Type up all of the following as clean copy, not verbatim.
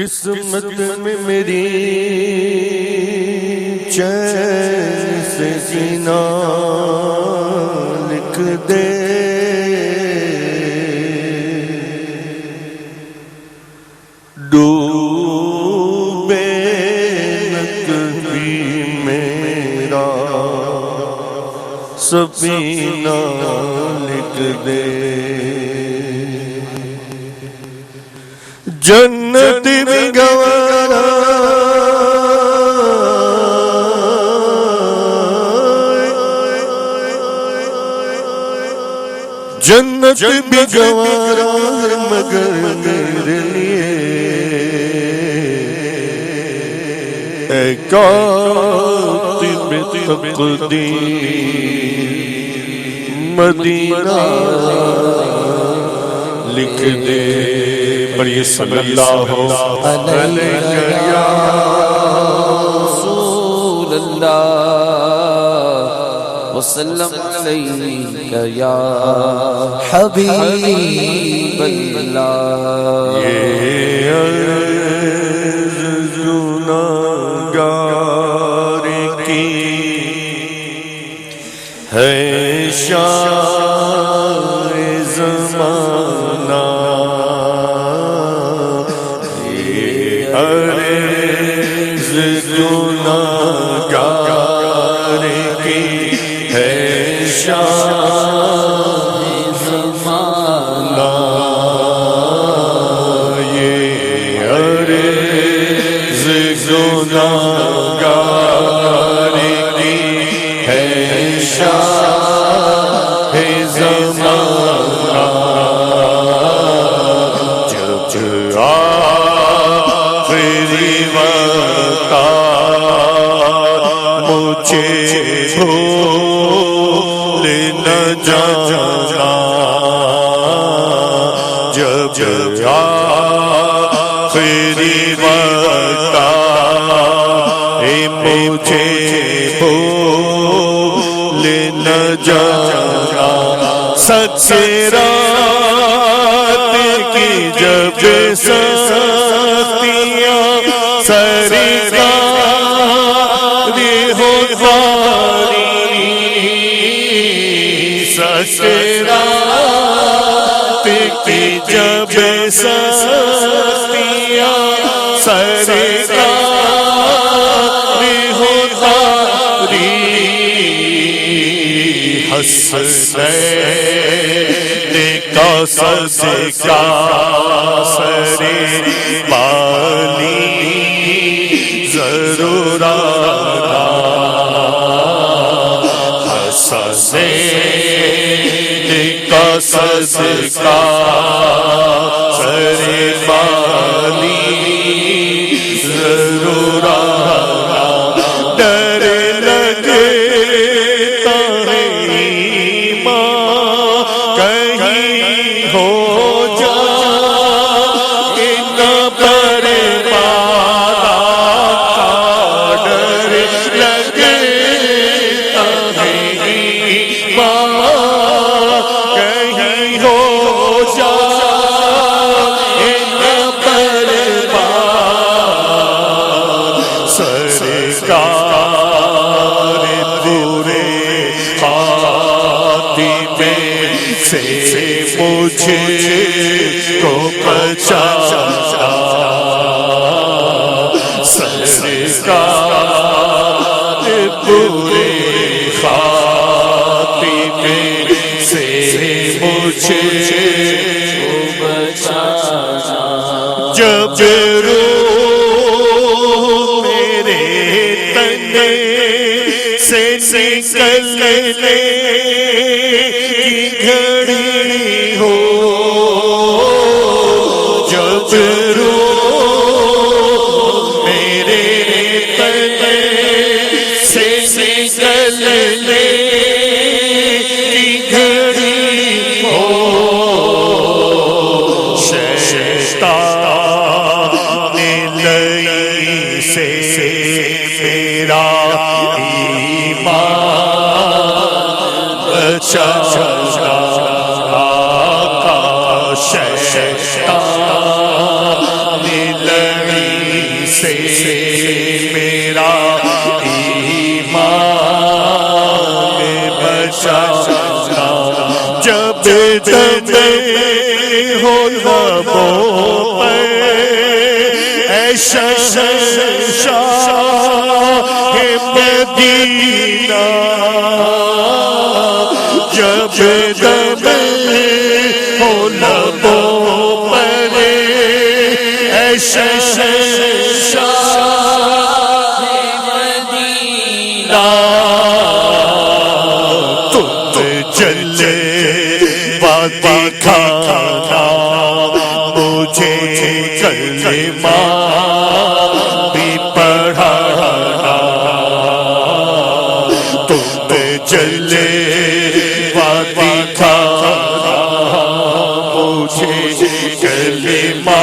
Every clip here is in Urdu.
قسمت میں میری چین سے جینا لکھ دے، ڈوبے نہ کبھی میرا سفینہ لکھ دے، جنت میں گوارا جنت بھی گوارا مگر میرے لیے اے کاتب تقدیر مدینہ لکھ دے۔ بڑی صلی اللہ علیہ یا رسول اللہ وسلم علیہ یا حبیب اللہ۔ یہ عرض گناہگار کی ہے شان زمانہ، عرض گناہگار کی ہے شان زمانہ، یہ عرض گناہگار کی ہے شان زمانہ، جب آخری وقت مجھے بھول نہ جانا، جب آخری وقت مجھے بھول نہ جانا، سچے رات کی جب سختیاں سرکار ہو باری، سچے رات کی جب سختیاں سرکار ہو باری، حسنین کا صدقہ سرے بالی ضرور آنا، حسنین کا صدقہ سرے بالی ضرور آنا، ڈر لگتا ہے ایمان کہیں ہو جائے نہ برباد، ڈر لگتا ہے ایمان کہیں ہو جائے نہ برباد، سرکار پورے خاتمے سے مجھے کو بچانا، سرکار پورے خاتمے سے مجھے کو بچانا، جب روح میرے تن سے نکلنے کی گھڑی ہو، جب روح میرے تن سے نکلنے کی گھڑی ہو، شیطان لئی سے میرا ایمان بچانا، آقا شیطان لئی سے میرا ایمان بچانا جب دم ہو لبوں پر اے شہنشاہ مدینہ جب دم ہو لبوں پر اے شہنشاہ مدینہ تم جلے دکھانا مجھے کلمہ بھی پڑھانا تم جلے دکھانا مجھے کلمہ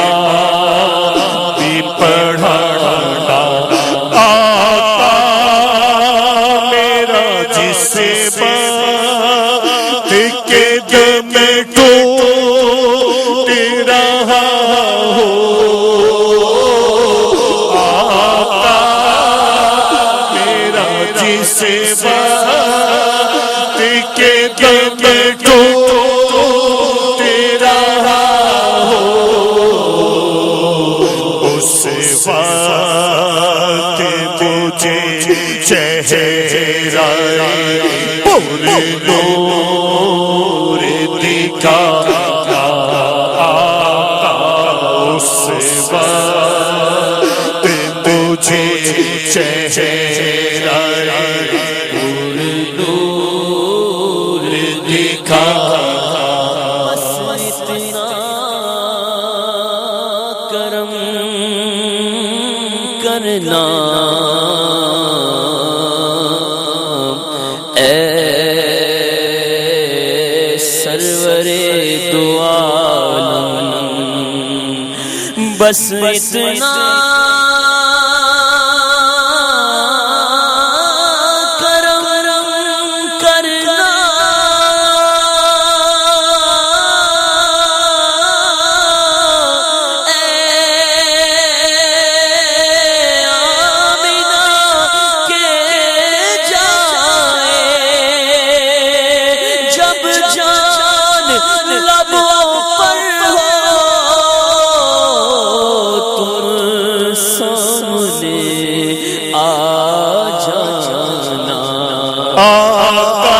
بھی پڑھانا آقا میرا جس بات کے دم ٹوٹ رہا ہو آقا میرا جس بات کے دم ٹوٹ رہا ہو اس وقت مجھے چہرہ پر نور دکھانا اس وقت مجھے چہرہ پر نور دکھانا بس اتنا کرم کرنا اے سرور دو عالم بس اتنا کرم کرنا آقا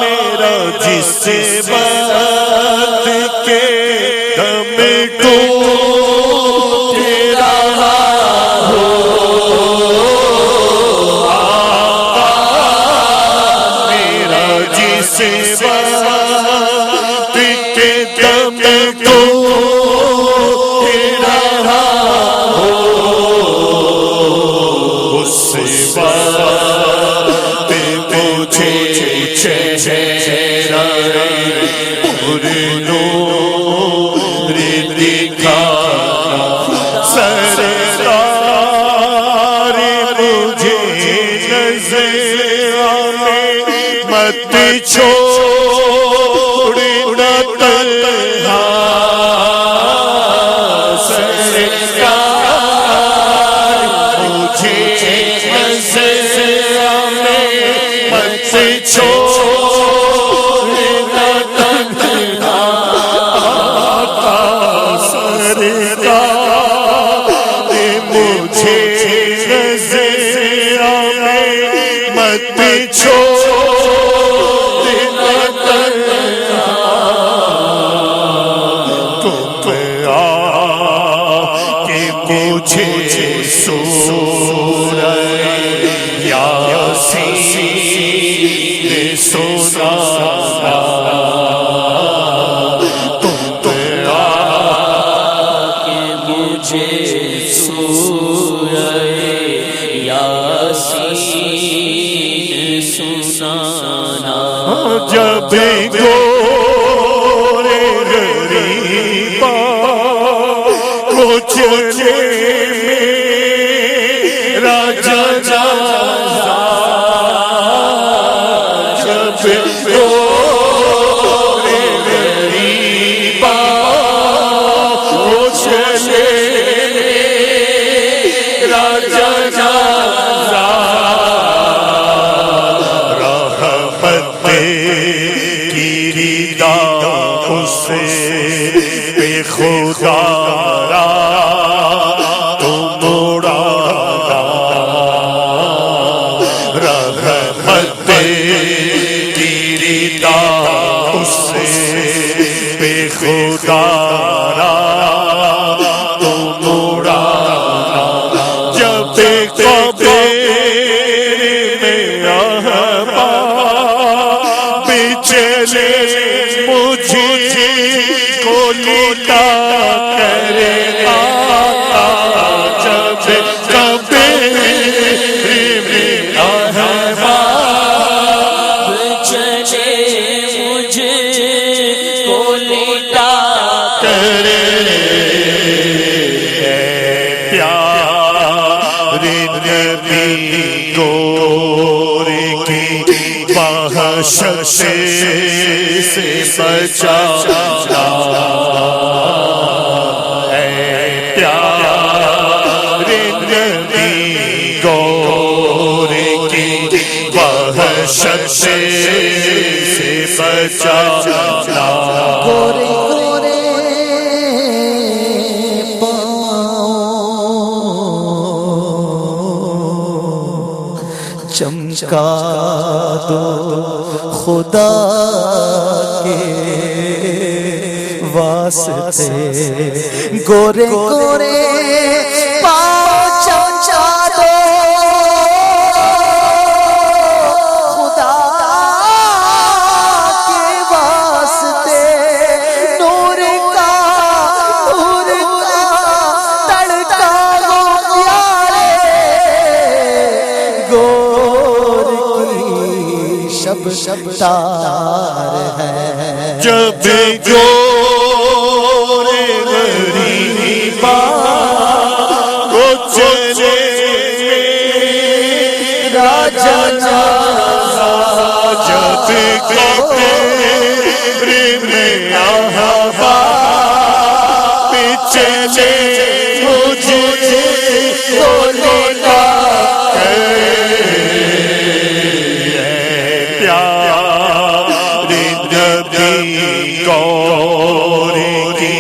میرا جس بات کے دم ٹوٹ رہا ہو آقا میرا جس بات کے دم ٹوٹ رہا ہو اس وقت مجھے چہرہ پر نور دکھانا سرکار مجھے نظر آنے مت چھوڑنا تنہا سرکار مجھے نظر آنے مت چھوڑنا تنہا آقا سرکار مجھے نظر آنے مت چھوڑنا تنہا تم آ کے مجھے سورہ یاسین سنانا تم آ کہ مجھے سورہ یاسین سنانا جب گورے غریبا کو چلے میرا جنازہ جب گورے غریبا کو چلے میرا جنازہ رحمت کی ردا اسے پہ خدا را تو موڑانا رحمت کی ردا اسے پہ خدا را تو موڑانا جب قبر میں احباب چلے مجھے کو لیتا کرے آقا جب قبر میں احباب چلے مجھے کو لیتا کرے پیارے نبی گور کی وحشت سے بچانا اے پیارے نبی گور کی وحشت سے بچانا گورے گورے پاؤں چمکا دو خدا کے واسطے گورے گورے پاؤں چمکا دو خدا کے واسطے نور کا تڑکا ہو پیارے گور کی شب تار ہے جب گور غریبا کو چلے میرا جنازہ جب قبر میں احباب چلے مجھے کو لیتا نبی گور کی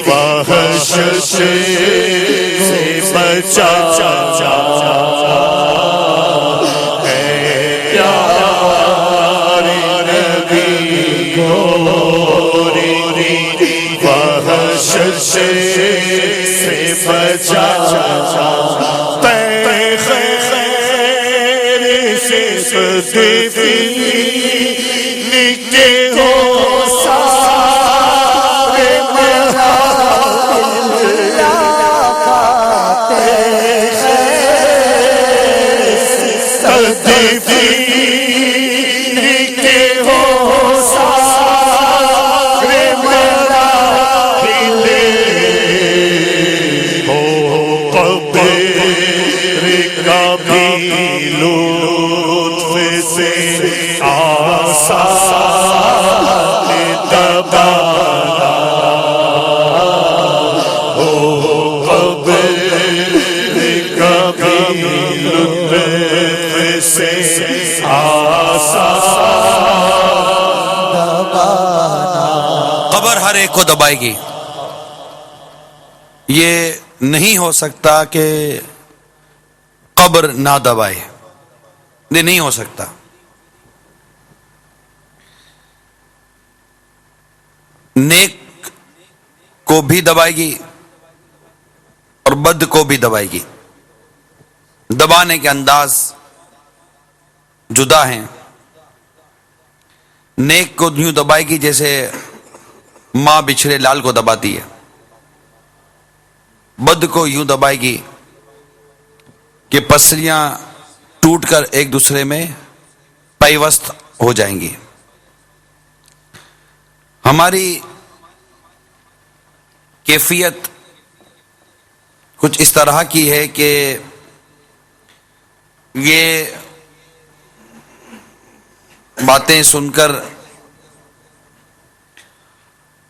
وحشت سے بچانا اے پیارے نبی گور کی وحشت سے بچانا پے خیر سے صدفی نکے ہو قبر ہر ایک کو دبائے گی. یہ نہیں ہو سکتا کہ قبر نہ دبائے، یہ نہیں ہو سکتا. نیک کو بھی دبائے گی اور بد کو بھی دبائے گی. دبانے کے انداز جدا ہیں. نیک کو یوں دبائے گی جیسے ماں بچھڑے لال کو دباتی ہے. بد کو یوں دبائے گی کہ پسلیاں ٹوٹ کر ایک دوسرے میں پیوست ہو جائیں گی. ہماری کیفیت کچھ اس طرح کی ہے کہ یہ باتیں سن کر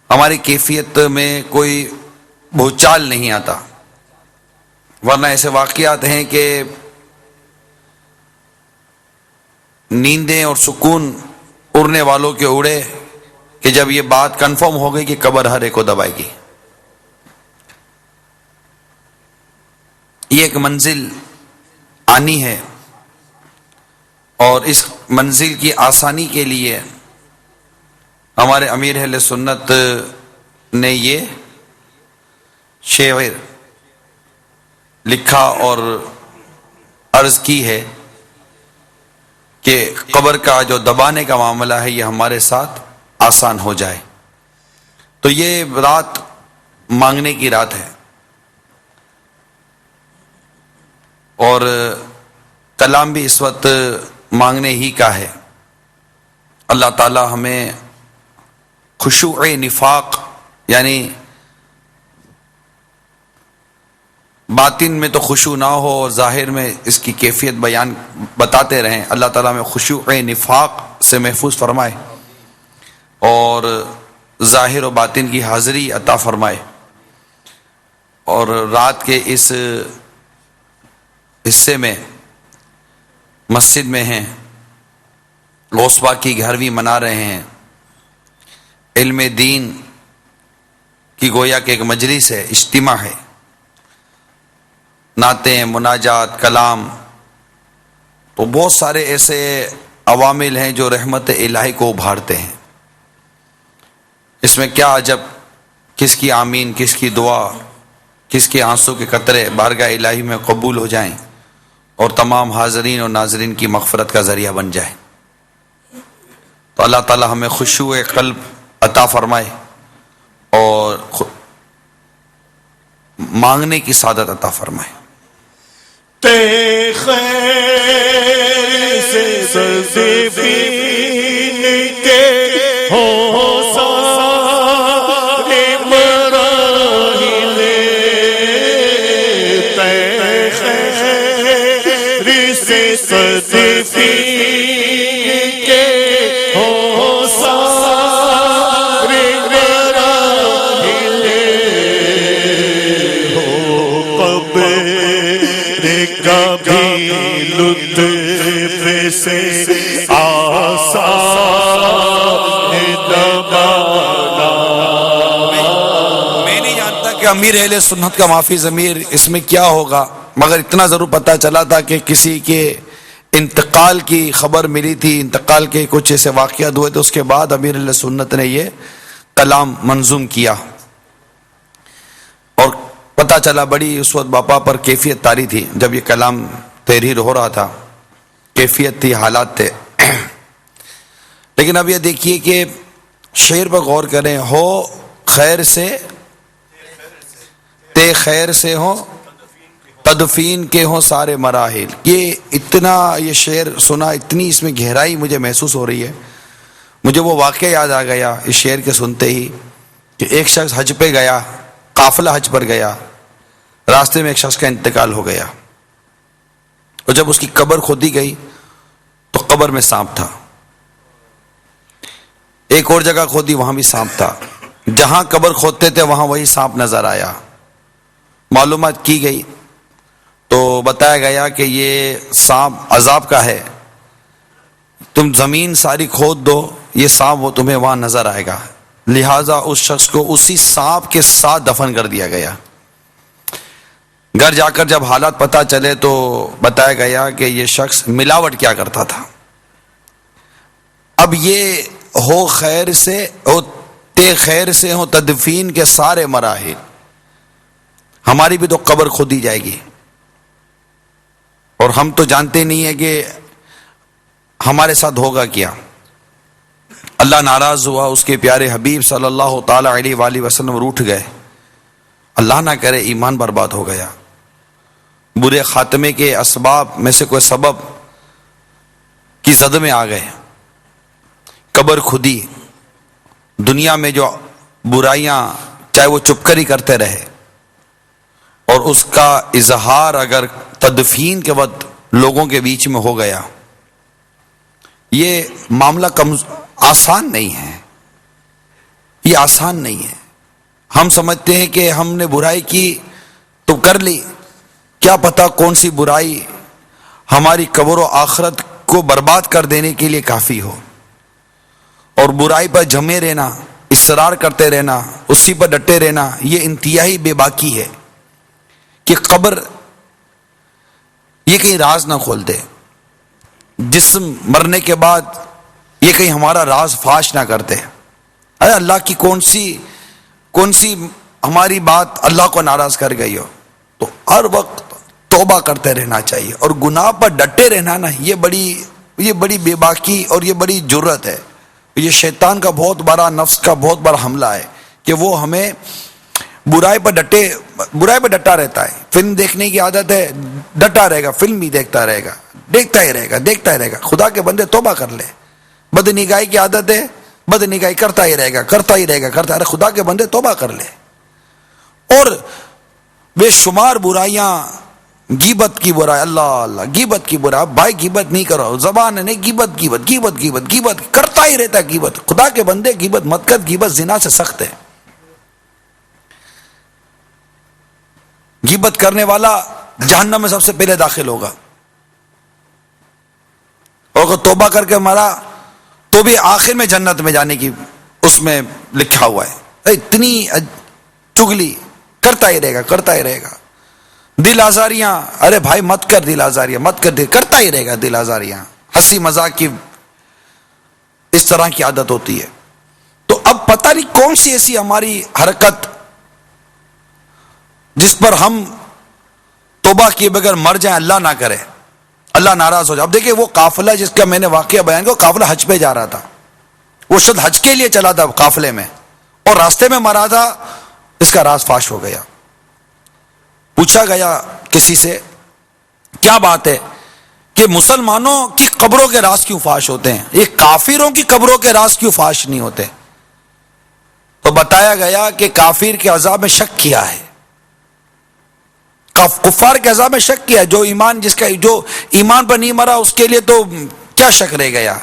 ہماری کیفیت میں کوئی بھوچال نہیں آتا. ورنہ ایسے واقعات ہیں کہ نیندیں اور سکون اڑنے والوں کے اڑے کہ جب یہ بات کنفرم ہو گئی کہ قبر ہر ایک کو دبائے گی. یہ ایک منزل آنی ہے، اور اس منزل کی آسانی کے لیے ہمارے امیر اہل سنت نے یہ شعر لکھا اور عرض کی ہے کہ قبر کا جو دبانے کا معاملہ ہے یہ ہمارے ساتھ آسان ہو جائے. تو یہ رات مانگنے کی رات ہے، اور کلام بھی اس وقت مانگنے ہی کا ہے. اللہ تعالی ہمیں خشوع نفاق، یعنی باطن میں تو خشوع نہ ہو اور ظاہر میں اس کی کیفیت بیان بتاتے رہیں، اللہ تعالیٰ میں خشوع نفاق سے محفوظ فرمائے اور ظاہر و باطن کی حاضری عطا فرمائے. اور رات کے اس حصے میں مسجد میں ہیں، غوث پاک کی 11ویں منا رہے ہیں، علم دین کی گویا کہ ایک مجلس ہے، اجتماع ہے، نعتیں، مناجات، کلام. تو بہت سارے ایسے عوامل ہیں جو رحمت الہی کو ابھارتے ہیں. اس میں کیا عجب کس کی آمین، کس کی دعا، کس کے آنسو کے قطرے بارگاہ الہی میں قبول ہو جائیں اور تمام حاضرین اور ناظرین کی مغفرت کا ذریعہ بن جائے. تو اللہ تعالی ہمیں خشوع قلب عطا فرمائے اور مانگنے کی سعادت عطا فرمائے. تے خیر سے سرزمین کے ہو سارے مراحل، تے خیر سے سرزمین کے ہو سارے مراحل، ہو قبر کا بھی لطف سے آسان دبانا. میں نہیں جانتا کہ امیر اہل سنت کا معافی ضمیر اس میں کیا ہوگا، مگر اتنا ضرور پتہ چلا تھا کہ کسی کے انتقال کی خبر ملی تھی، انتقال کے کچھ ایسے واقعات ہوئے تھے، اس کے بعد امیر اہل سنت نے یہ کلام منظوم کیا. اور پتہ چلا بڑی اس وقت باپا پر کیفیت طاری تھی جب یہ کلام تحریر ہو رہا تھا، کیفیت تھی، حالات تھے. لیکن اب یہ دیکھیے کہ شعر پر غور کریں، ہو خیر سے تے خیر سے ہو تدفین کے ہوں سارے مراحل. یہ اتنا، یہ شعر سنا، اتنی اس میں گہرائی مجھے محسوس ہو رہی ہے. مجھے وہ واقعہ یاد آ گیا اس شعر کے سنتے ہی کہ ایک شخص حج پہ گیا، قافلہ حج پر گیا، راستے میں ایک شخص کا انتقال ہو گیا، اور جب اس کی قبر کھودی گئی تو قبر میں سانپ تھا. ایک اور جگہ کھودی، وہاں بھی سانپ تھا. جہاں قبر کھودتے تھے وہاں وہی سانپ نظر آیا. معلومات کی گئی تو بتایا گیا کہ یہ سانپ عذاب کا ہے، تم زمین ساری کھود دو، یہ سانپ وہ تمہیں وہاں نظر آئے گا. لہٰذا اس شخص کو اسی سانپ کے ساتھ دفن کر دیا گیا. گھر جا کر جب حالات پتہ چلے تو بتایا گیا کہ یہ شخص ملاوٹ کیا کرتا تھا. اب یہ ہو خیر سے، ہو تے خیر سے ہو تدفین کے سارے مراحل، ہماری بھی تو قبر کھودی جائے گی، اور ہم تو جانتے نہیں ہیں کہ ہمارے ساتھ ہوگا کیا. اللہ ناراض ہوا، اس کے پیارے حبیب صلی اللہ تعالی علیہ وآلہ وسلم روٹھ گئے. اللہ نہ کرے ایمان برباد ہو گیا. برے خاتمے کے اسباب میں سے کوئی سبب کی زد میں آ گئے. قبر خودی، دنیا میں جو برائیاں چاہے وہ چپ کر ہی کرتے رہے، اور اس کا اظہار اگر تدفین کے وقت لوگوں کے بیچ میں ہو گیا، یہ معاملہ آسان نہیں ہے. یہ آسان نہیں ہے. ہم سمجھتے ہیں کہ ہم نے برائی کی تو کر لی، کیا پتہ کون سی برائی ہماری قبر و آخرت کو برباد کر دینے کے لیے کافی ہو. اور برائی پر جمے رہنا، اصرار کرتے رہنا، اسی پر ڈٹے رہنا، یہ انتہائی بے باکی ہے کہ قبر یہ کہیں راز نہ کھول دے، جسم مرنے کے بعد یہ کہیں ہمارا راز فاش نہ کرتے. ارے اللہ کی کون سی ہماری بات اللہ کو ناراض کر گئی ہو، تو ہر وقت توبہ کرتے رہنا چاہیے. اور گناہ پر ڈٹے رہنا نا، یہ بڑی بے باکی اور یہ بڑی جرت ہے. یہ شیطان کا بہت بڑا، نفس کا بہت بڑا حملہ ہے کہ وہ ہمیں برائی پر ڈٹا رہتا ہے. فلم دیکھنے کی عادت ہے، ڈٹا رہے گا، فلم بھی دیکھتا رہے گا، دیکھتا ہی رہے گا. خدا کے بندے توبہ کر لے. بد نگاہی کی عادت ہے، بد نگاہی کرتا ہی رہے گا. ارے خدا کے بندے توبہ کر لے. اور بے شمار برائیاں، غیبت کی برائی، اللہ غیبت کی برائی. بھائی غیبت نہیں کرو، زبان نہیں، غیبت کرتا ہی رہتا ہے. غیبت، خدا کے بندے غیبت مت کر، غیبت زنا سے سخت ہے. غیبت کرنے والا جہنم میں سب سے پہلے داخل ہوگا. اور اگر توبہ کر کے مرا تو بھی آخر میں جنت میں جانے کی اس میں لکھا ہوا ہے. اتنی چگلی کرتا ہی رہے گا. دل آزاریاں، ارے بھائی مت کر دل آزاریاں، کرتا ہی رہے گا دل آزاریاں. ہنسی مذاق کی اس طرح کی عادت ہوتی ہے. تو اب پتہ نہیں کون سی ایسی ہماری حرکت جس پر ہم توبہ کیے بغیر مر جائیں، اللہ نہ کرے، اللہ ناراض ہو جائے. اب دیکھیں وہ قافلہ جس کا میں نے واقعہ بیان کیا، وہ قافلہ حج پہ جا رہا تھا. وہ شخص حج کے لیے چلا تھا قافلے میں، اور راستے میں مرا تھا. اس کا راز فاش ہو گیا. پوچھا گیا کسی سے، کیا بات ہے کہ مسلمانوں کی قبروں کے راز کیوں فاش ہوتے ہیں، یہ کافروں کی قبروں کے راز کیوں فاش نہیں ہوتے؟ تو بتایا گیا کہ کافر کے عذاب میں شک کیا ہے، کفار کے عذاب میں شک کیا. جو ایمان پر نہیں مرا اس کے لیے تو کیا شک رہ گیا.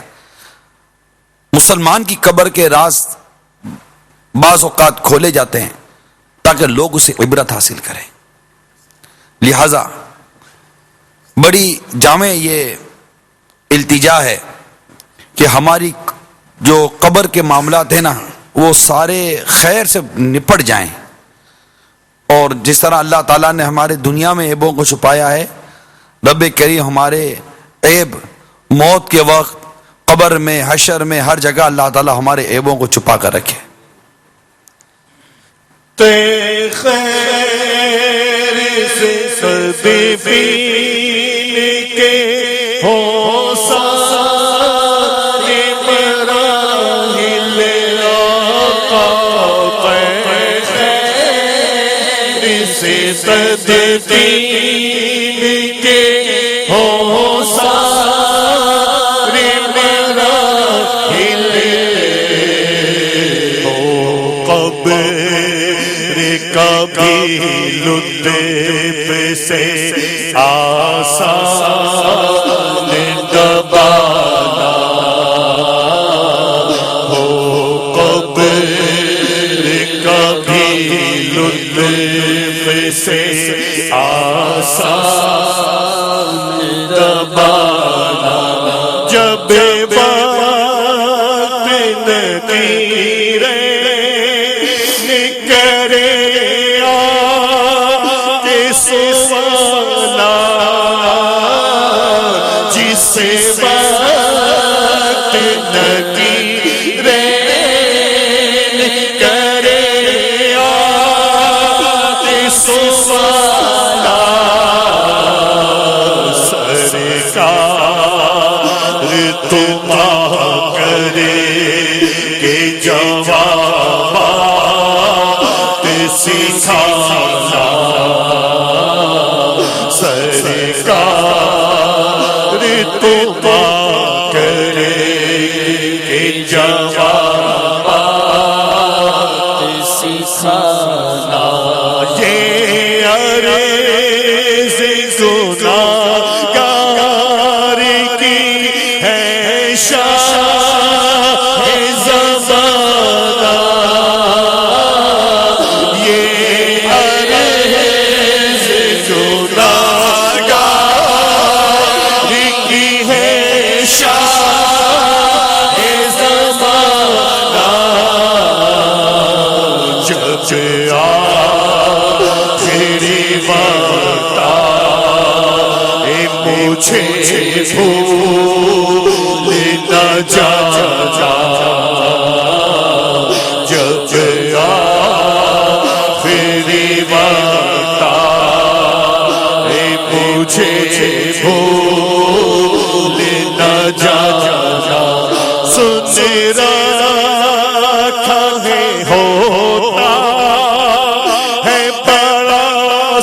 مسلمان کی قبر کے راز بعض اوقات کھولے جاتے ہیں تاکہ لوگ اسے عبرت حاصل کریں. لہذا بڑی جامع یہ التجا ہے کہ ہماری جو قبر کے معاملات ہیں نا، وہ سارے خیر سے نپٹ جائیں. اور جس طرح اللہ تعالیٰ نے ہمارے دنیا میں عیبوں کو چھپایا ہے، رب کریم ہمارے عیب موت کے وقت، قبر میں، حشر میں، ہر جگہ اللہ تعالیٰ ہمارے عیبوں کو چھپا کر رکھے. خیر سے صدیقین کے ہو سارے مراحل آقا. خیر سے صدیقین کے ہو سارے مراحل ہو. قبر کبھی لطف سے آسان دبانا ہو. قبر کبھی لطف سے آسان دبانا. جب وقت نکیرے کرے جسے وقت نکیرین کرے آتے سوالا. سرکار تمہارا کرے کہ جوابات سکھانا. سرکار تمہارا کرے کہ جوابات سکھانا. یہ عرض گناہگار کی ہے شاہ زمانہ. یہ عرض گناہگار مجھے بھول نہ جانا جب آخری وقت آئے مجھے بھول نہ جانا سن رکھا ہے ہوتا ہے بڑا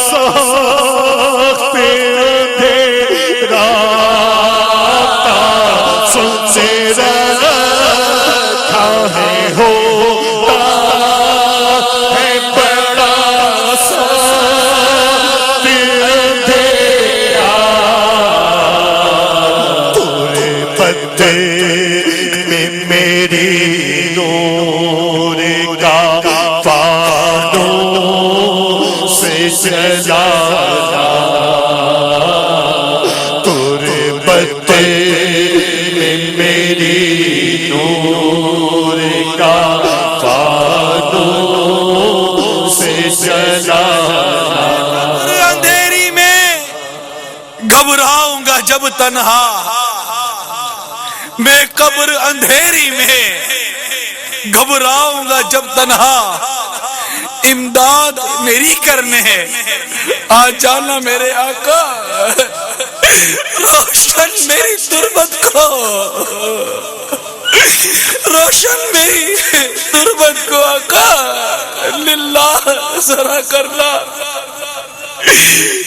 سخت اندھیرا سن رکھا ہے ہوتا ہے بڑا سخت اندھیرا تورے پتے میں میری نور کا فانوس سے جلانا تورے پتے میں میری نور کا فانوس سے جلانا اندھیری میں گھبراؤں گا جب تنہا میں قبر اندھیری میں گھبراؤں گا جب تنہا امداد میری کرنے ہے آ جانا میرے آقا روشن میری تربت کو روشن میری تربت کو آقا للہ ذرا کرنا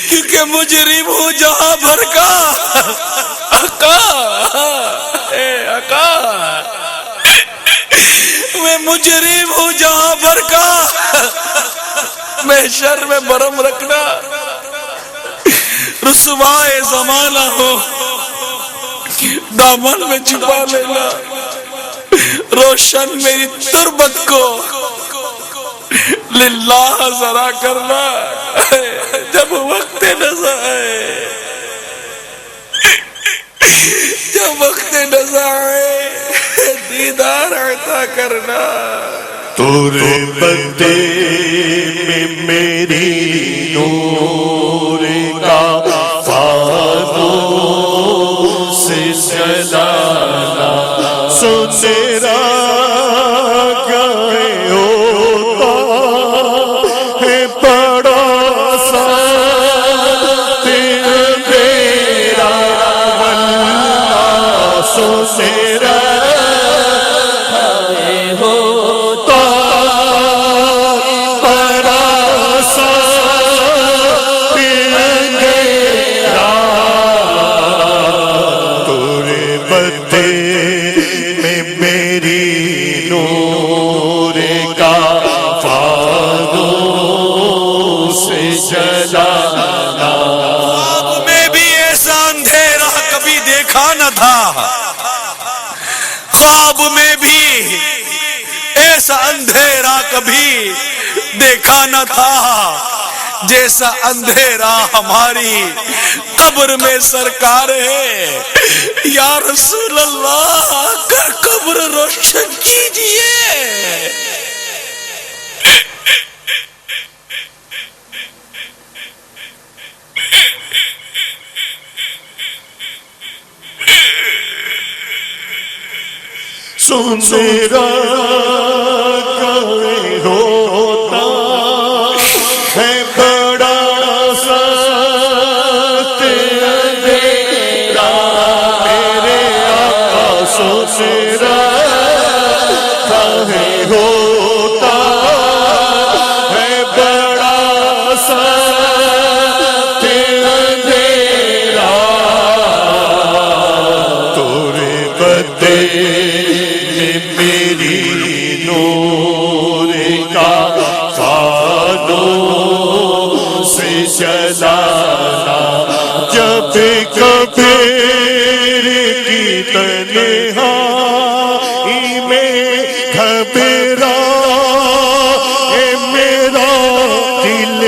کیونکہ مجرم ہوں جہاں بھر کا آقا اے آقا میں مجرم ہوں جہاں بھر کا محشر میں برم رکھنا رسوائے زمانہ ہو دامن میں چھپا لینا روشن میری تربت کو للہ ذرا کرنا جب وقت نظر آئے جب وقت نظر آئے دیدار عطا کرنا تورے بندے میں میری نور کا فانوس سے جلانا سن رکھا ہے ہوتا ہے بڑا سخت اندھیرا واللہ سن رکھا ہے ہوتا بڑا سخت اندھیرا تورے بدے میں میری نور کا فانوس سے جلانا خواب میں بھی ایسا اندھیرا کبھی دیکھا نہ تھا خواب میں بھی ایسا اندھیرا کبھی دیکھا نہ تھا جیسا اندھیرا ہماری قبر میں سرکار ہے یا رسول اللہ کر قبر روشن کیجئے سن رکھا ہے ہوتا ہے بڑا سخت اندھیرا میرے آقا سن رکھا ہے ہوتا ہے بڑا سخت اندھیرا تورے بدے میری نور کا فانوس سے جلانا جب کبیر کی تنہائی میں گھبرا میرا دل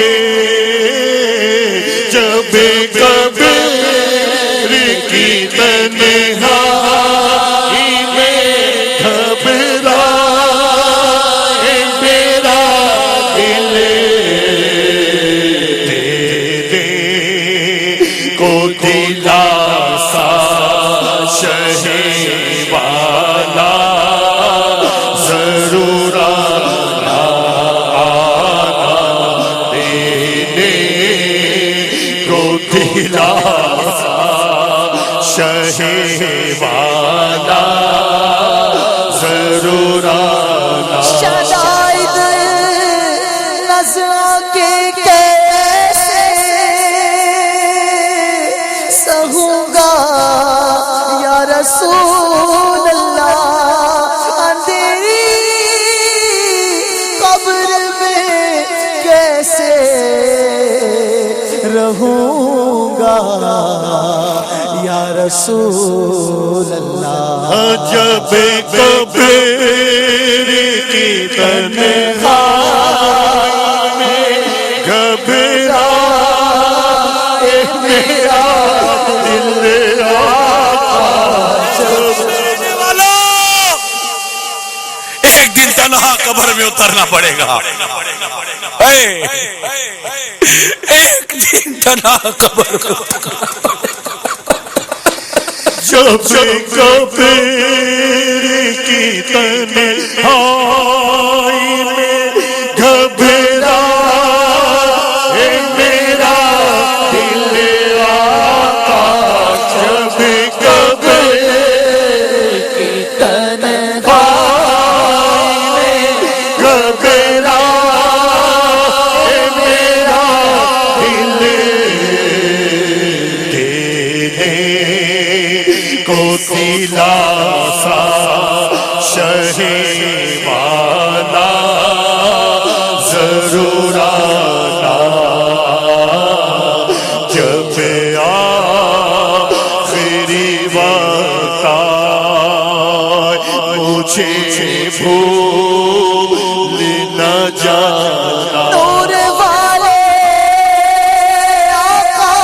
جب کبیر کی تنہائی میں گھبرا میرا دل تیرے کو دلا دلاسا شہ والا ضرور آنا شدائد نظروں کے کیسے سہوں گا یا رسول اللہ، اندھیری قبر میں کیسے رہوں گا یا رسول اللہ۔ جب قبر کی تنہائی میں گھبرائے میرا دل ایک دن تنہا قبر میں اترنا پڑے گا، ایک دن تنہا قبر میں اترنا پڑے گا۔ جب قبر کی تنہائی میں گھبرائے میرا دل آقا، جب قبر کی تنہائی میں گھبرائے میرا دل، تیرے کو دلاسا شہ والا ضرور آنا، جب آخری وقت آئے مجھے بھول نہ جانا۔ نور والے آقا،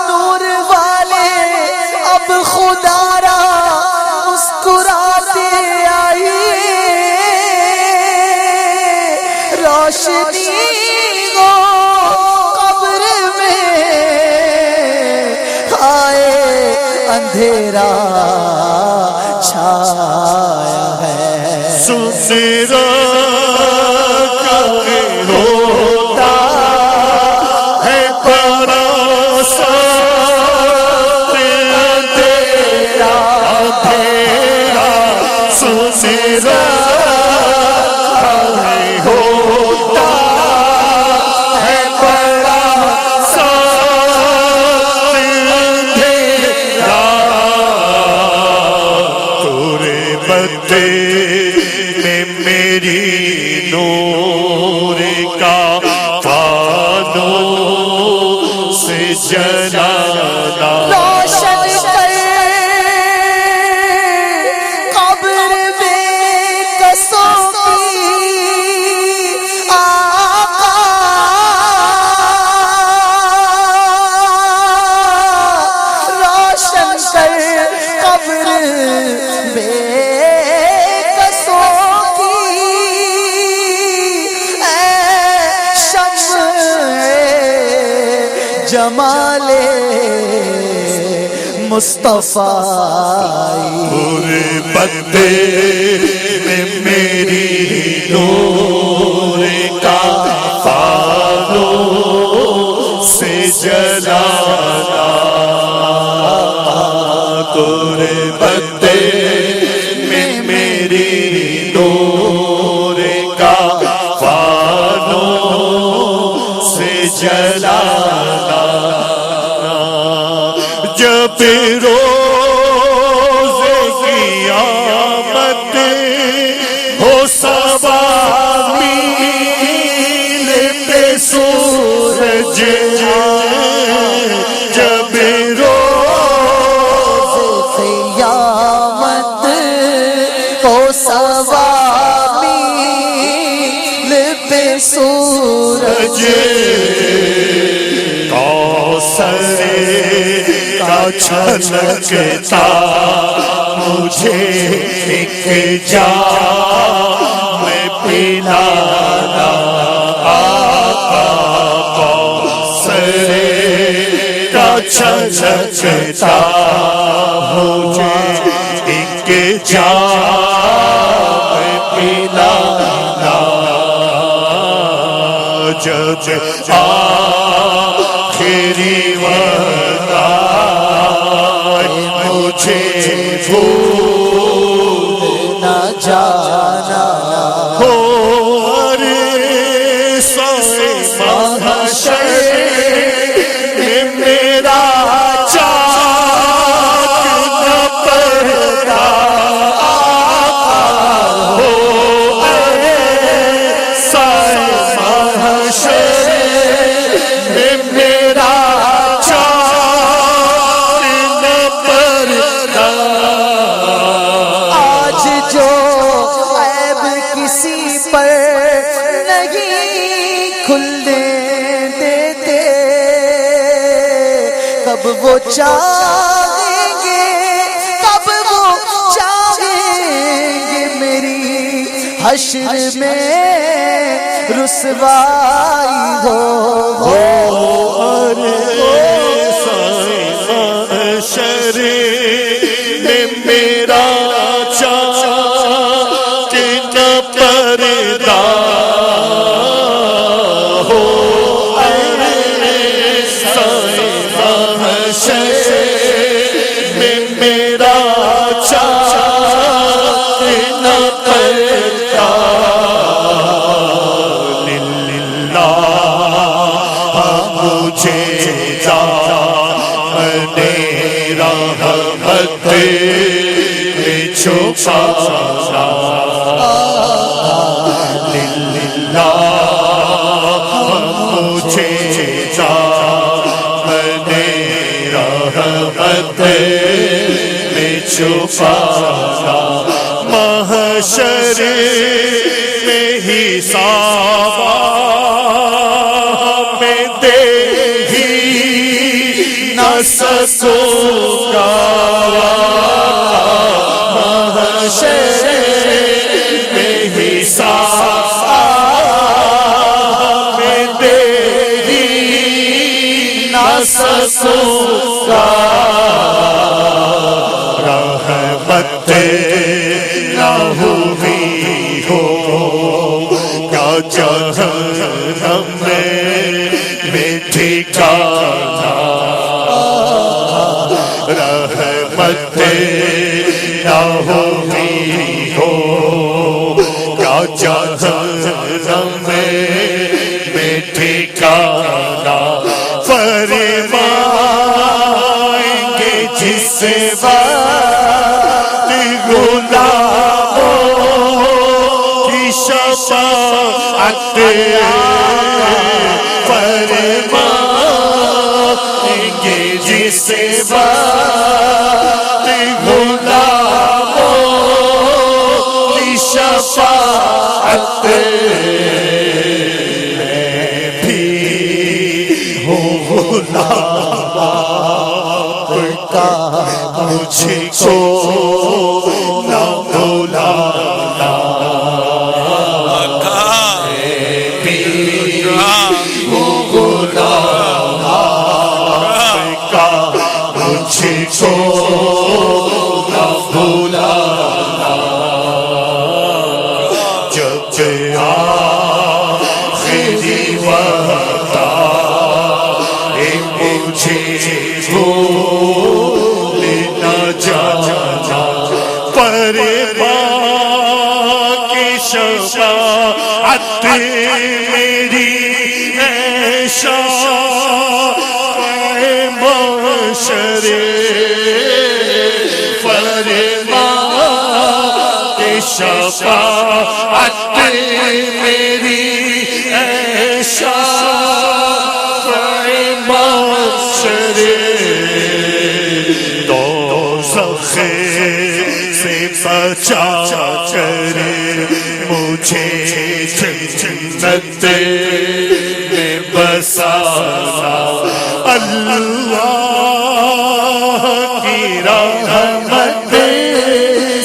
نور والے اب خدا را مسکراتے آئیے، روشنی ہو قبر میں، آئے اندھیرا چھایا ہے۔ سنرا کبھی ہوتا ہے پراسات تیرا تیرا، سنرا کبھی ہوتا ہے پراسات تیرا، تورے بدے میں میری نور کا فانوس سے جلانا، روشن کر قبر میں قصوں کی آقا، روشن کر قبر میں قصوں کی، اے شمع جمال مصطفیٰ، پورے بدے میں میری نور کا فانوس سے جلانا، پورے بدے میں میری نور کا فانوس سے جلانا، جب روز قیامت ہو سوابیل پہ سورج آئے، جب روز قیامت ہو سوابیل پہ سورج، کوثر کا چھلکتا مجھے ایک جام پلانا، آقا کوثر کا چھلکتا مجھے ایک جام پلانا، جب آخری وقت آئے مجھے بھول نہ جانا ہو سوئے محشر میں میرا چاک نہ پڑتا ہو سوئے محشر میں میرا چاک نہ پڑتا آج جو عیب کسی پر نہیں کھلنے دیتے کب وہ چاہیں گے میری حشر میں رسوائی ہو محشر میں میرا چاک نہ پردہ ہو محشر میں میرا چاک نہ پردہ مجھے جانے رحمت میں چھپانا للہ مجھے جانے رحمت میں چھپانا محشر میں حساب میں دے ہی نہ سکوں گا محشر میں حساب میں دے ہی نہ سکوں گا رحمت نہ ہوئی ہو کیا جہنم میں ٹھکانا رحمت نہ ہوئی ہو کیا جہنم میں ٹھکانا فرمائیں گے جس وقت غلاموں کی شفاعت فرمائیں گے جس وقت غلاموں کی شفاعت مجھے کو نہ بلانا مجھے کو نہ بلانا جب آخری وقت آئے مجھے شفاعت میری ہے شفاعت محشر فرمائیں کہ شفاعت میری ہے شفاعت محشر دوزخ سے بچا کر مجھے جنت میں بسانا اللہ کی رحمت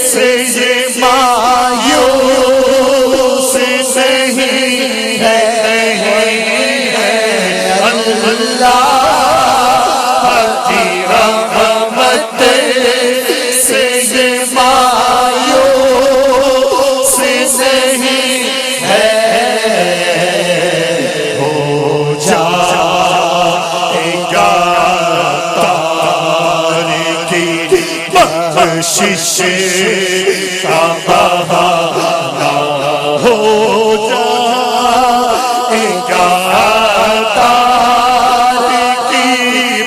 سے یہ مایوس نہیں ہے اللہ کی رحمت سے یہ مایوس نہیں ہے ہو بخشش کا بہانہ ہو جائے گا عطار کی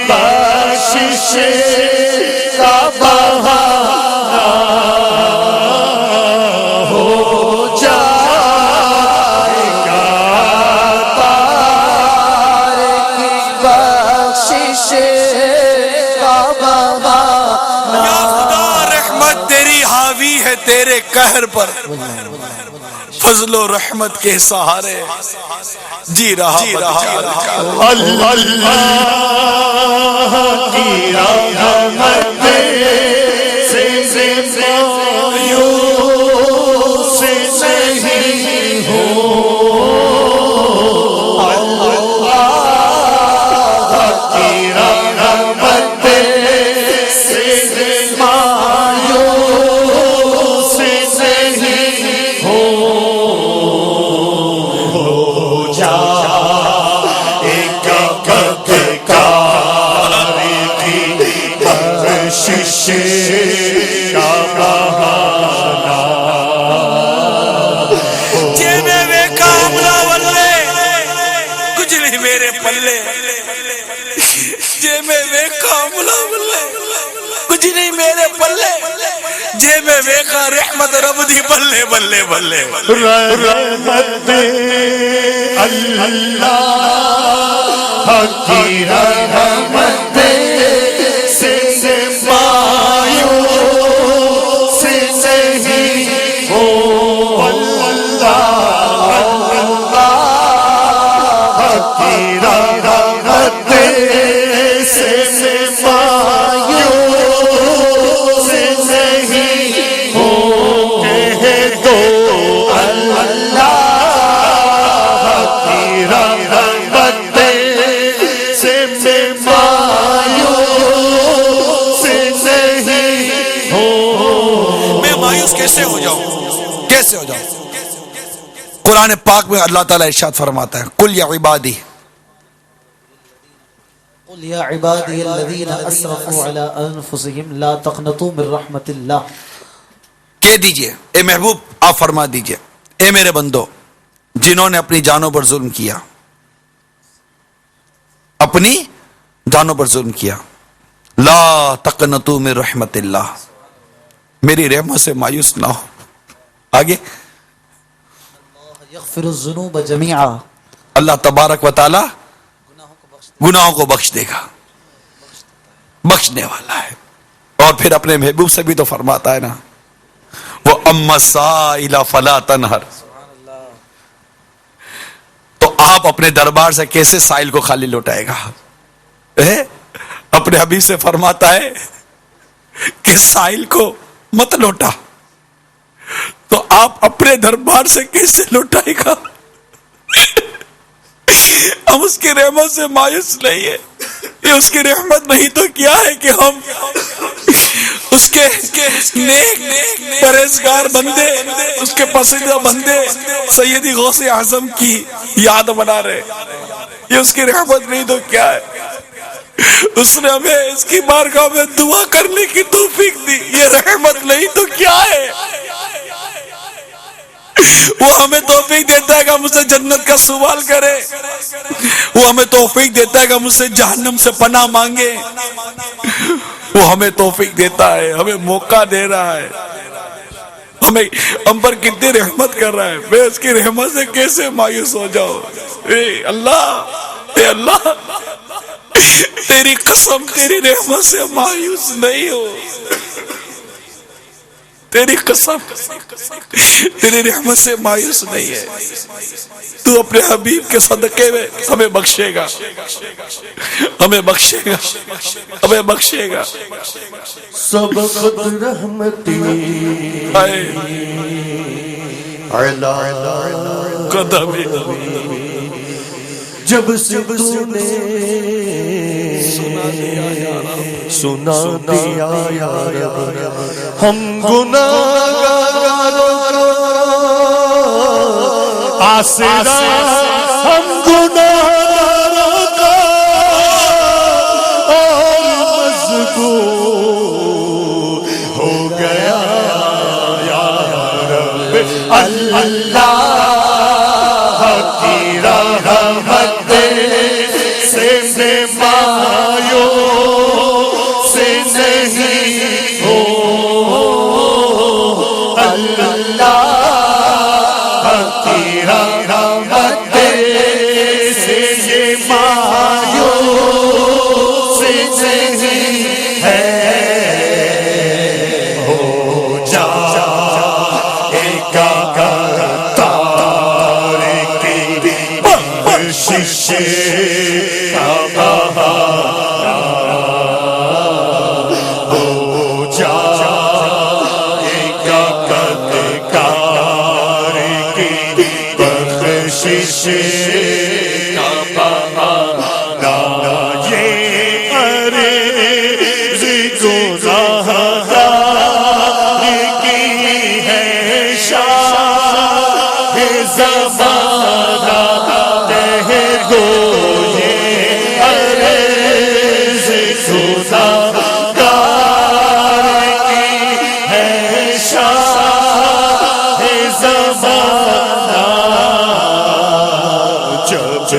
بخشش کا بہانہ ہو جائے گا عطار کی بخشش کا بہانہ یا خدا رحمت تیری حاوی ہے تیرے قہر پر، فضل و رحمت کے سہارے جی رہا اللہ کی رحمت سے مایوس نہیں ہوں، اللہ کی رحمت سے مایوس نہیں ہوں، ہو جائے گا بدکار کی بخشش کا بہانہ جے میں وے کاملا ولے کچھ نہیں میرے پلے، جے میں وے کاملا ولے کچھ نہیں میرے پلے، جے میں وے کا رحمت رب دی بلے بلے بلے رحمت اللہ کی رحمت سے مایوس نہیں ہوں، اللہ کی رحمت سے مایوس نہیں ہوں، کہہ دو اللہ کی رحمت سے مایوس نہیں ہوں۔ میں مایوس کیسے ہو جاؤں، کیسے ہو جاؤں؟ قرآن پاک میں اللہ تعالیٰ ارشاد فرماتا ہے قل یا عبادی، قل یا عبادی الذین اسرفوا علی انفسہم لا تقنطوا من رحمت اللہ، کہہ دیجئے اے محبوب آپ فرما دیجئے اے میرے بندو جنہوں نے اپنی جانوں پر ظلم کیا، اپنی جانوں پر ظلم کیا، لا تقنطوا من رحمت اللہ، میری رحمت سے مایوس نہ ہو۔ آگے یغفر الذنوب جميعا، اللہ تبارک و تعالی گناہوں کو بخش دے گا، بخشنے والا ہے۔ اور پھر اپنے محبوب سے بھی تو فرماتا ہے نا وہ اما السائل فلا تنہر، تو آپ اپنے دربار سے کیسے سائل کو خالی لوٹائے گا؟ اپنے حبیب سے فرماتا ہے کہ سائل کو مت لوٹا، تو آپ اپنے دربار سے کیسے لوٹائے گا؟ ہم اس کی رحمت سے مایوس نہیں ہے، یہ اس کی رحمت نہیں تو کیا ہے کہ ہم اس کے نیک پرہیزگار بندے، اس کے پسندیدہ بندے سیدی غوث اعظم کی یاد بنا رہے، یہ اس کی رحمت نہیں تو کیا ہے؟ اس نے ہمیں اس کی بارگاہ میں دعا کرنے کی توفیق دی، یہ رحمت نہیں تو کیا ہے؟ وہ ہمیں توفیق دیتا ہے کہ ہم اسے جنت کا سوال کرے، وہ ہمیں توفیق دیتا ہے کہ ہم اسے جہنم سے پناہ مانگے، وہ ہمیں توفیق دیتا ہے، ہمیں موقع دے رہا ہے، ہمیں ہم پر کتنی رحمت کر رہا ہے، میں اس کی رحمت سے کیسے مایوس ہو جاؤں؟ اے اللہ تیری قسم تیری رحمت سے مایوس نہیں ہو، تیری قسم تیری رحمت سے مایوس نہیں ہے، تو اپنے حبیب کے صدقے میں ہمیں بخشے گا، ہمیں بخشے گا، ہمیں بخشے گا۔ سبقت رحمتی علی قدمی جب سے تو نے سنا دیا یا رب، ہم گناہگار آسرا، ہم گناہگاروں کا اور مذکور ہو سے مایوس نہیں ہو اللہ کی رحمت سے یہ مایوس نہیں ہے ہو جائے گا تار کی بخشش کا بہارا ہو جائے گا بدکار کی بخشش کا بہارا یہ عرض گناہگار کی ہے شاہ زمانہ کہہ گو یہ عرض گناہگار کی ہے شاہ زمانہ جب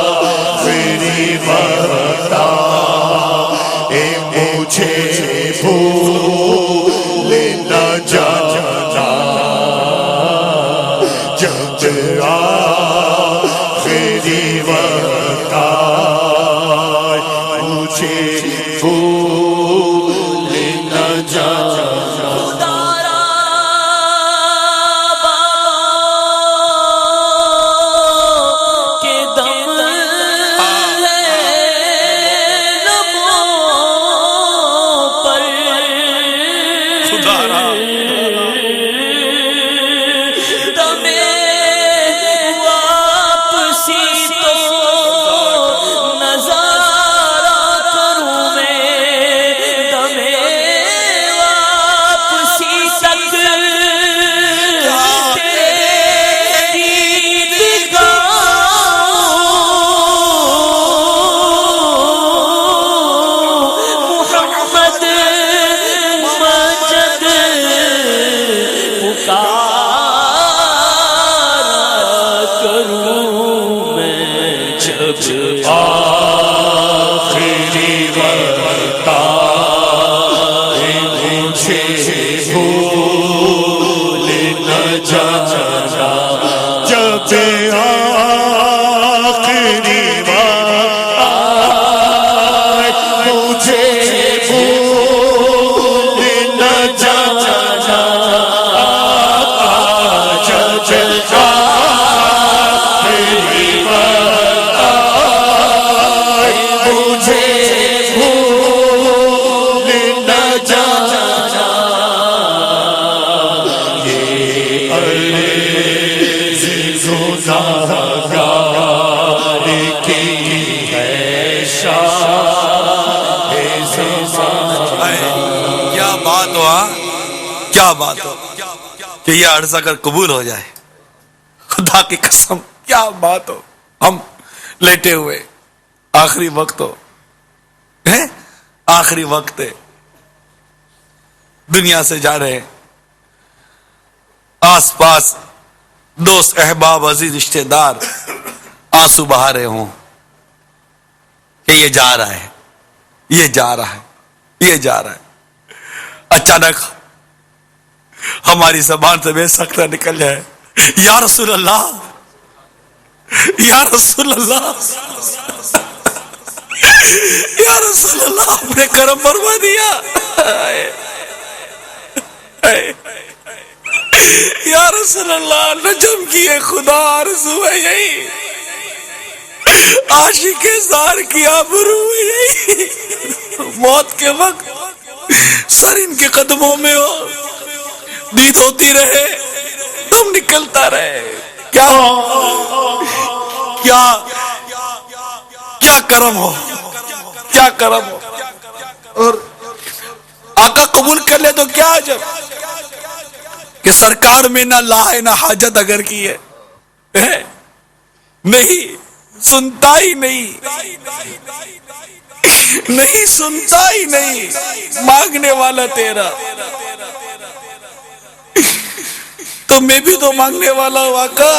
آخری وقت آئے مجھے بھول نہ جانا جب آخری وقت آئے مجھے بھول نہ جانا آخری وقت آئے مجھے بھول نہ جانا جب آخری وقت آئے مجھے بھول نہ جانا جب آخری وقت مجھے بھول نہ جانا یہ عرض گناہگار کی ہے شاہ زمانہ کیا بات ہوا، کیا بات ہو کہ یہ عرض اگر قبول ہو جائے، خدا کی قسم کیا بات ہو. ہم لیٹے ہوئے آخری وقت ہو، آخری وقت ہے، دنیا سے جا رہے ہیں، آس پاس دوست احباب عزیز رشتے دار آنسو بہا رہے ہوں کہ یہ جا رہا ہے، یہ جا رہا ہے، یہ جا رہا ہے. اچانک ہماری زبان سے بے سکتا نکل جائے، یا رسول اللہ، یا رسول اللہ، یا رسول اللہ، آپ نے کرم فرما دیا. یا رسول اللہ، نجم کی خدا آرزو ہے یہی، عاشق زار کی آبرو ہے یہی. موت کے وقت سر ان کے قدموں میں ہو، دید ہوتی رہے، دم نکلتا رہے. کیا کیا کیا کرم ہو، کیا کرم ہو. اور آقا قبول کر لے تو کیا عجب کہ سرکار میں نہ لا ہے نہ حاجت اگر کی ہے، نہیں سنتا ہی نہیں، نہیں سنتا ہی نہیں، مانگنے والا تیرا تو میں بھی تو مانگنے والا ہوں آقا.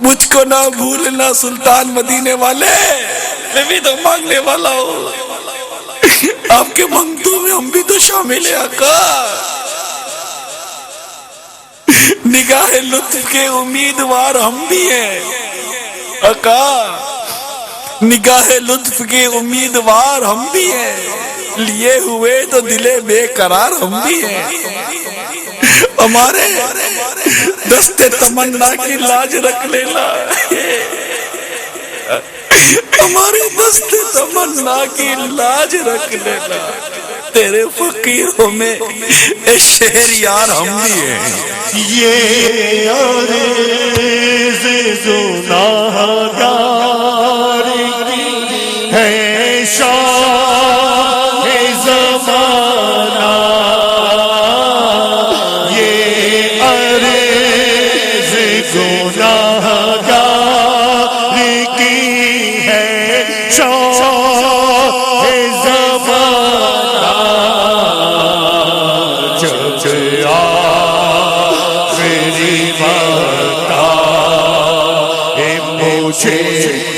مجھ کو نہ بھولنا سلطان مدینے والے، میں بھی تو مانگنے والا ہوں، آپ کے منگتوں میں ہم بھی تو شامل ہیں آقا۔ نگاہ لطف کے امیدوار ہم بھی ہیں آقا، نگاہ لطف کے امیدوار ہم بھی ہیں، لیے ہوئے تو دل بے قرار ہم بھی ہیں۔ ہمارے دست تمنا کی لاج رکھ لینا، ہماری دست تمنا کی لاج رکھ لینا، تیرے فقیروں میں اے شہر یار ہم بھی ہیں۔ یہ عرض گناہگار کی ہے شاہ زمانہ، یہ عرض گناہگار کی ہے شاہ زمانہ، جب آخری وقت آئے مجھے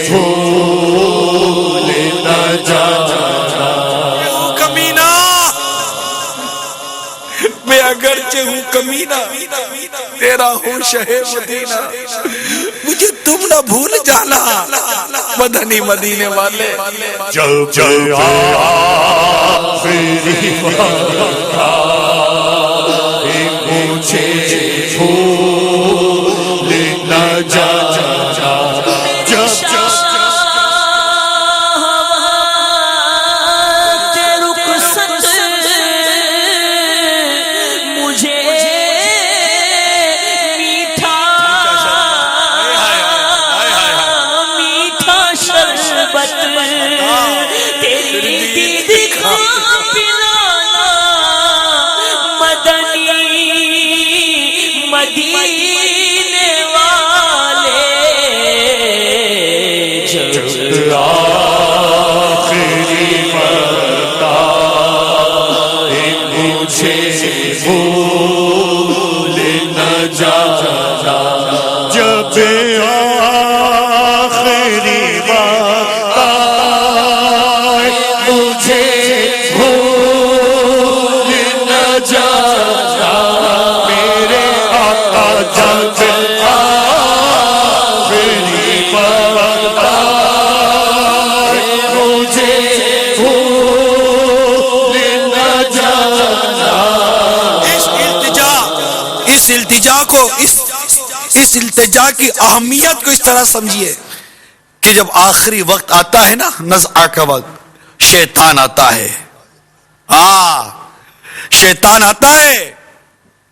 بھول نہ جانا۔ کمینہ میں اگرچہ ہوں کمینہ، تیرا ہوں شہر مدینہ، مجھے تم نہ بھول جانا مدنی مدینے والے۔ جب آخری وقت آئے مجھے بھول نہ جانا، مدینے والے جب آخری وقت آئے مجھے بھول نہ جانا، جب آخری وقت آئے مجھے بھول نہ جانا، میرے آقا جب آخری وقت آئے مجھے بھول نہ جانا۔ اس التجا کو اس التجا کی اہمیت کو اس طرح سمجھیے کہ جب آخری وقت آتا ہے نا، نزع کا وقت، شیطان آتا ہے، ہاں شیطان آتا ہے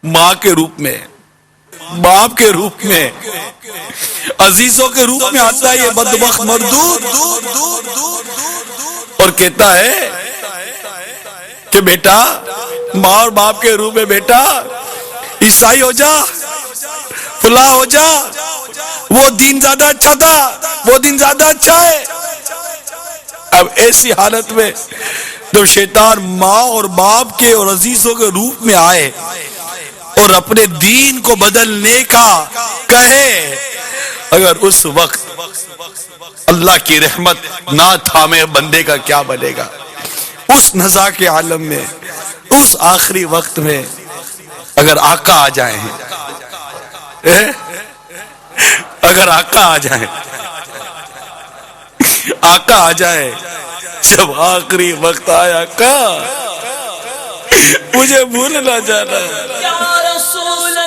ماں کے روپ میں، باپ کے روپ میں، عزیزوں کے روپ میں آتا ہے یہ بدبخت مردود، اور کہتا ہے کہ بیٹا، ماں اور باپ کے روپ میں بیٹا عیسائی ہو جا، فلاں ہو جا، وہ دین زیادہ اچھا تھا، وہ دین زیادہ اچھا ہے۔ اب ایسی حالت میں جب شیطان ماں اور باپ کے اور عزیزوں کے روپ میں آئے اور اپنے دین کو بدلنے کا کہے، اگر اس وقت اللہ کی رحمت نہ تھامے بندے کا کیا بنے گا؟ اس نزا کے عالم میں، اس آخری وقت میں اگر آقا آ جائیں، اگر آقا آ جائیں، آقا آ جائے، جب آخری وقت آیا آقا مجھے بھول نہ جانا۔ یا رسول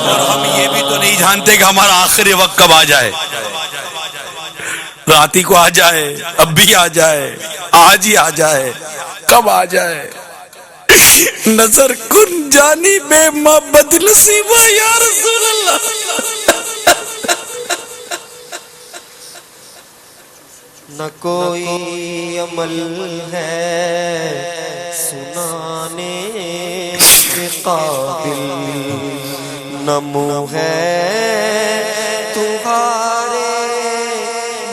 اور ہم یہ بھی تو نہیں جانتے کہ ہمارا آخری وقت کب آ جائے، رات ہی کو آ جائے، اب بھی آ جائے، آج ہی آ جائے، کب آ جائے۔ نظر کن جانی بے ماں بدنصیبہ یا رسول اللہ. نہ کوئی عمل ہے سنانے کے قابل، نہ منہ ہے تمہارے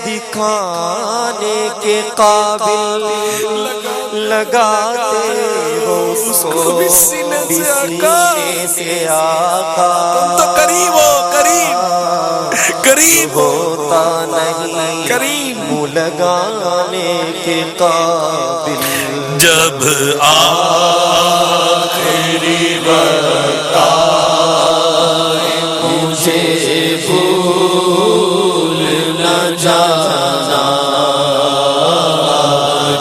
دکھانے کے قابل، لگاتے ہو اس کو بھی سینے سے آقا. تم تو قریب ہو، قریب قریب ہوتا نہیں کریم منہ لگانے کے قابل. جب آخری وقت آئے مجھے بھول نہ جانا،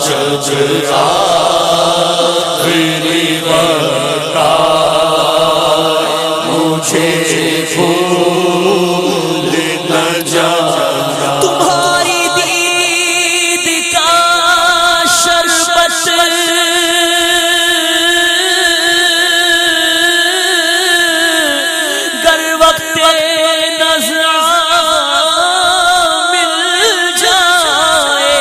جب آخری وقت آئے مجھے بھول نہ جانا. تمہاری دید کا شربت گر وقت نظر مل جائے،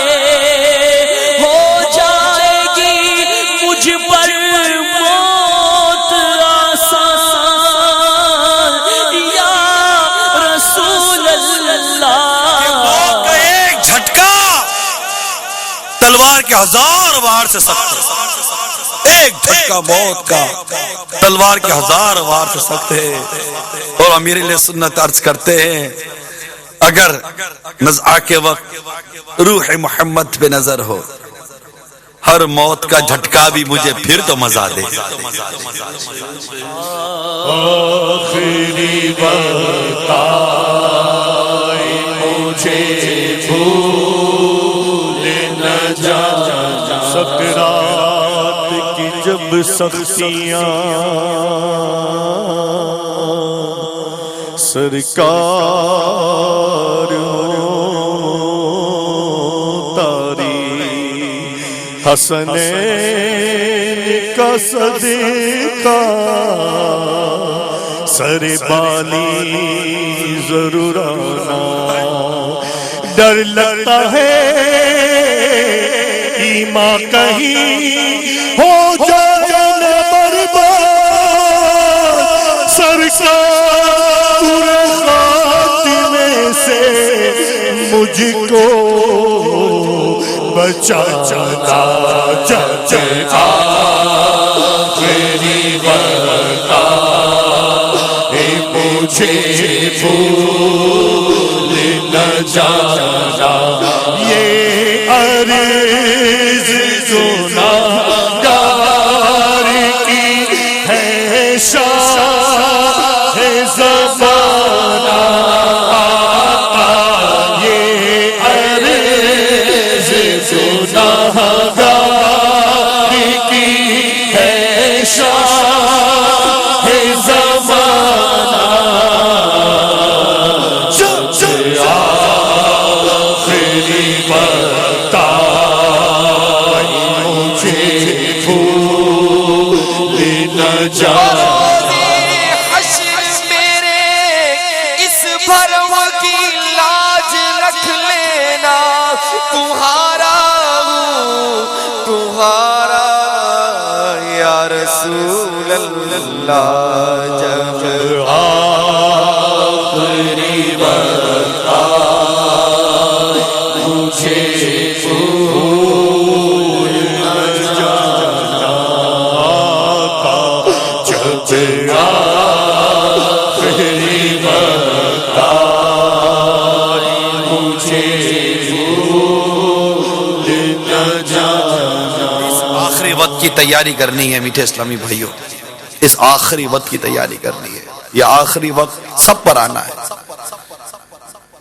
ہو جائے گی مجھ پر موت آسان یا رسول اللہ. موت کا ایک جھٹکا تلوار کے 1000 وار سے سخت ہے. ایک جھٹکا موت کا تلوار کے 1000 وار سے سخت ہے. اور امیر علیہ سنت عرض کرتے ہیں اگر نزعہ کے وقت روح محمد پہ نظر ہو، ہر موت کا جھٹکا بھی مجھے پھر تو مزہ دے. آخری وقت آئے مجھے بھول نہ جانا. سکرات کی جب سختیاں سرکار تاری حسنین کا صدقہ سر بالی ضرور آنا. ڈر لگتا ہے ایمان کہیں ہو جائے نہ برباد، سرکار خاتمے سے مجھ کو بچانا. جب آخری وقت آئے مجھے بھول نہ جانا. یہ عرض گناہگار کی ہے شاہ زمانہ، یہ عرض گناہگار کی ہے شاہ زمانہ. آخری وقت آئے مجھے بھول نہ جانا. میرے اس بھرم کی لاج رکھ لینا، تمہارا ہوں تمہارا یا رسول اللہ. جب آخری وقت آئے مجھے بھول نہ جانا. جب آخری وقت آئے مجھے بھول نہ جانا. آخری وقت کی تیاری کرنی ہے میٹھے اسلامی بھائیوں، اس آخری وقت کی تیاری کرنی ہے. یہ آخری وقت سب پر آنا ہے.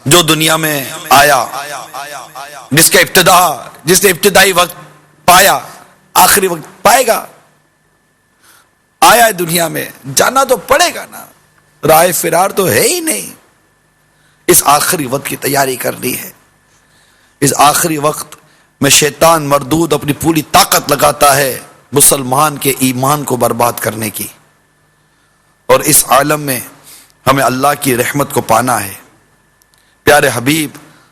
جو دنیا میں آیا، جس نے ابتدائی وقت پایا، آخری وقت پائے گا. آیا ہے دنیا میں، جانا تو پڑے گا نا، رائے فرار تو ہے ہی نہیں. اس آخری وقت کی تیاری کرنی ہے. اس آخری وقت میں شیطان مردود اپنی پوری طاقت لگاتا ہے مسلمان کے ایمان کو برباد کرنے کی، اور اس عالم میں ہمیں اللہ کی رحمت کو پانا ہے، پیارے حبیب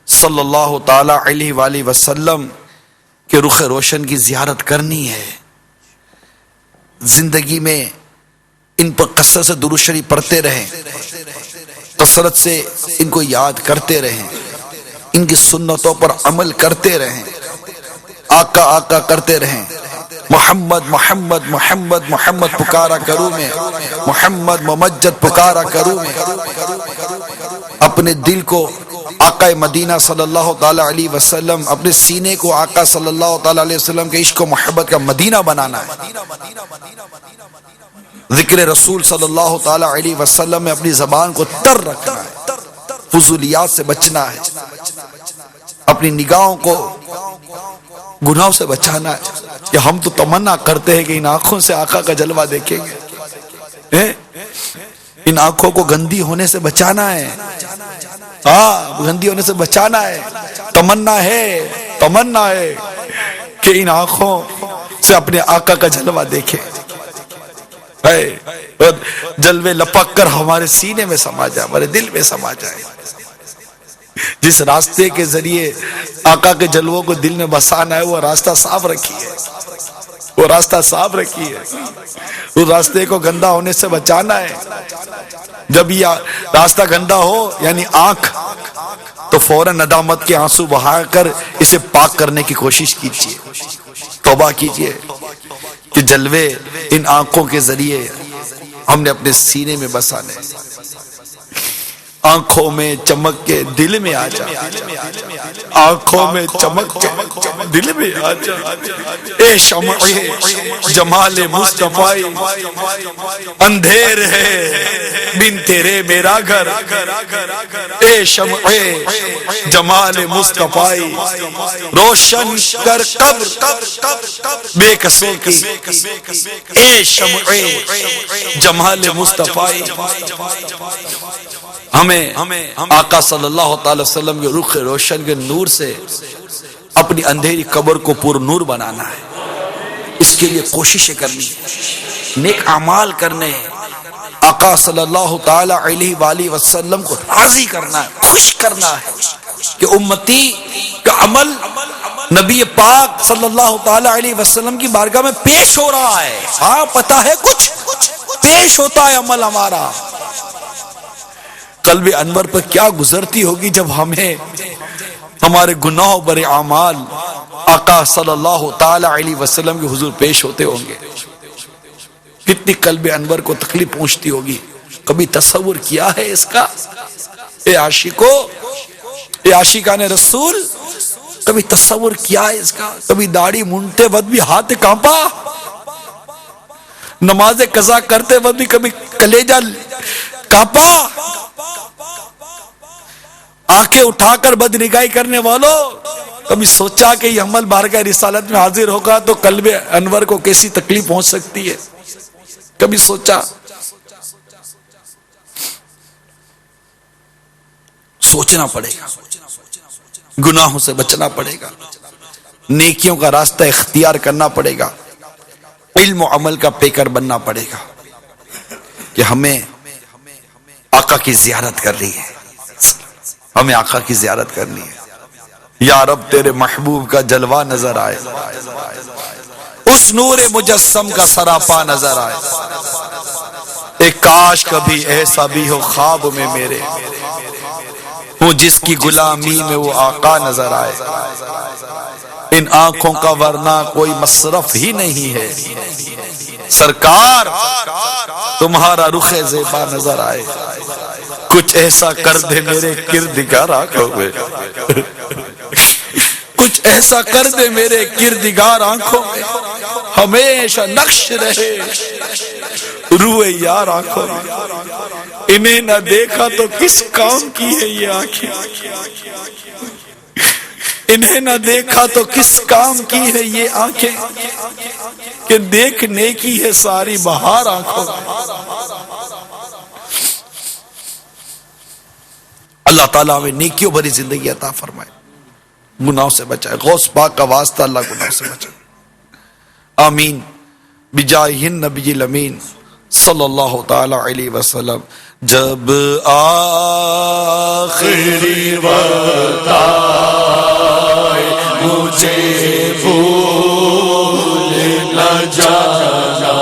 صلی اللہ تعالی علیہ وآلہ وسلم کے رخ روشن کی زیارت کرنی ہے، زندگی میں ان پر کثرت سے درود شریف پڑھتے رہیں، کثرت سے ان کو یاد کرتے رہیں، ان کی سنتوں پر عمل کرتے رہیں، آقا آقا کرتے رہیں، محمد محمد محمد محمد پکارا کروں میں، محمد ممجد پکارا کروں میں، اپنے دل کو آقا مدینہ صلی اللہ تعالی علیہ وسلم، اپنے سینے کو آقا صلی اللہ تعالی علیہ وسلم کے عشق و محبت کا مدینہ بنانا ہے، ذکر رسول صلی اللہ تعالی علیہ وسلم میں اپنی زبان کو تر رکھنا ہے، فضولیات سے بچنا ہے، اپنی نگاہوں کو گناہوں سے بچانا ہے، کہ ہم تو تمنا کرتے ہیں کہ ان آنکھوں سے آقا کا جلوہ دیکھیں گے، ان آنکھوں کو گندی ہونے سے بچانا ہے، گندی ہونے سے بچانا ہے، تمنا ہے کہ ان آنکھوں سے اپنے آقا کا جلوہ دیکھیں، جلوے لپک کر ہمارے سینے میں سما جائے، ہمارے دل میں سما جائے، جس راستے کے ذریعے آقا کے جلووں کو دل میں بسانا ہے، وہ راستہ صاف رکھیے، وہ راستہ صاف رکھیے، اس راستے کو گندا ہونے سے بچانا ہے۔ جب یہ راستہ گندا ہو یعنی آنکھ، تو فوراً ندامت کے آنسو بہا کر اسے پاک کرنے کی کوشش کیجیے، توبہ کیجیے کہ جلوے ان آنکھوں کے ذریعے ہم نے اپنے سینے میں بسانے، آنکھوں میں چمک کے دل میں آ جا، آنکھوں میں چمک کے دل میں آ جا، اے شمع جمال مصطفی، اندھیر ہے بن تیرے میرا گھر، اے شمع جمال مصطفی، روشن کر قبر بے کسوں کی، اے شمع جمال مصطفی۔ ہمیں آقا صلی اللہ تعالی وسلم کے رخ روشن کے نور سے اپنی اندھیری قبر کو پر نور بنانا ہے، اس کے لیے کوششیں کرنی ہے، نیک اعمال کرنے ہیں، آقا صلی اللہ تعالی علیہ وآلہ وسلم کو راضی کرنا ہے، خوش کرنا ہے کہ امتی کا عمل نبی پاک صلی اللہ تعالی علیہ وسلم کی بارگاہ میں پیش ہو رہا ہے، ہاں پتہ ہے کچھ پیش ہوتا ہے عمل ہمارا۔ قلب انور پر کیا گزرتی ہوگی جب ہمیں ہمارے گناہوں برے اعمال آقا صلی اللہ تعالی علیہ وسلم کے حضور پیش ہوتے ہوں گے، کتنی قلب انور کو تکلیف پہنچتی ہوگی۔ کبھی تصور کیا ہے اس کا؟ اے عاشقو، اے عاشقان رسول، کبھی تصور کیا ہے اس کا؟ کبھی داڑھی مونڈتے وقت بھی ہاتھ کانپا، نماز قضا کرتے وقت بھی کبھی کلیجہ کانپا، آنکھیں اٹھا کر بدنگاہی کرنے والوں کبھی سوچا کہ یہ عمل بارگاہ رسالت میں حاضر ہوگا تو قلب انور کو کیسی تکلیف پہنچ سکتی ہے؟ کبھی سوچا؟ سوچنا پڑے گا، گناہوں سے بچنا پڑے گا، نیکیوں کا راستہ اختیار کرنا پڑے گا، علم و عمل کا پیکر بننا پڑے گا، کہ ہمیں آقا کی زیارت کر رہی ہے، ہمیں آقا کی زیارت کرنی ہے۔ یا رب تیرے محبوب کا جلوہ نظر آئے، اس نور مجسم کا سراپا نظر آئے، ایک کاش کبھی ایسا بھی ہو خواب میں میرے، ہوں جس کی غلامی میں وہ آقا نظر آئے، ان آنکھوں کا ورنہ کوئی مصرف ہی نہیں ہے، سرکار تمہارا رخ زیبا نظر آئے، کچھ ایسا کر دے میرے کردگار آنکھوں میں، کچھ ایسا کر دے میرے کردگار آنکھوں میں، ہمیشہ نقش رہے روئے یار آنکھوں میں، انہیں نہ دیکھا تو کس کام کی ہے یہ آنکھیں، انہیں نہ دیکھا تو کس کام کی ہے یہ آنکھیں، کہ دیکھنے کی ہے ساری بہار آنکھوں میں۔ اللہ تعالیٰ ہمیں نیکیوں بھری زندگی عطا فرمائے، گناہوں سے بچائے، غوث پاک کا واسطہ اللہ گناہوں سے بچائے، آمین۔ بجاہ النبی الامین صلی اللہ تعالی علیہ وسلم. جب آخری وقت آئے مجھے بھول نہ جانا،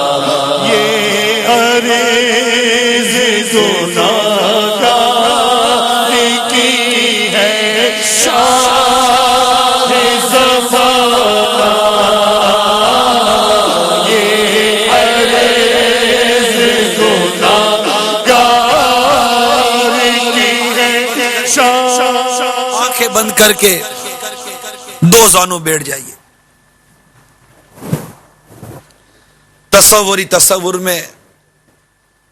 یہ عرض گناہگار کی ہے شاہ زمانہ، یہ عرض گناہگار کی ہے شاہ. آنکھیں بند کر کے دو زانوں بیٹھ جائیے. تصور میں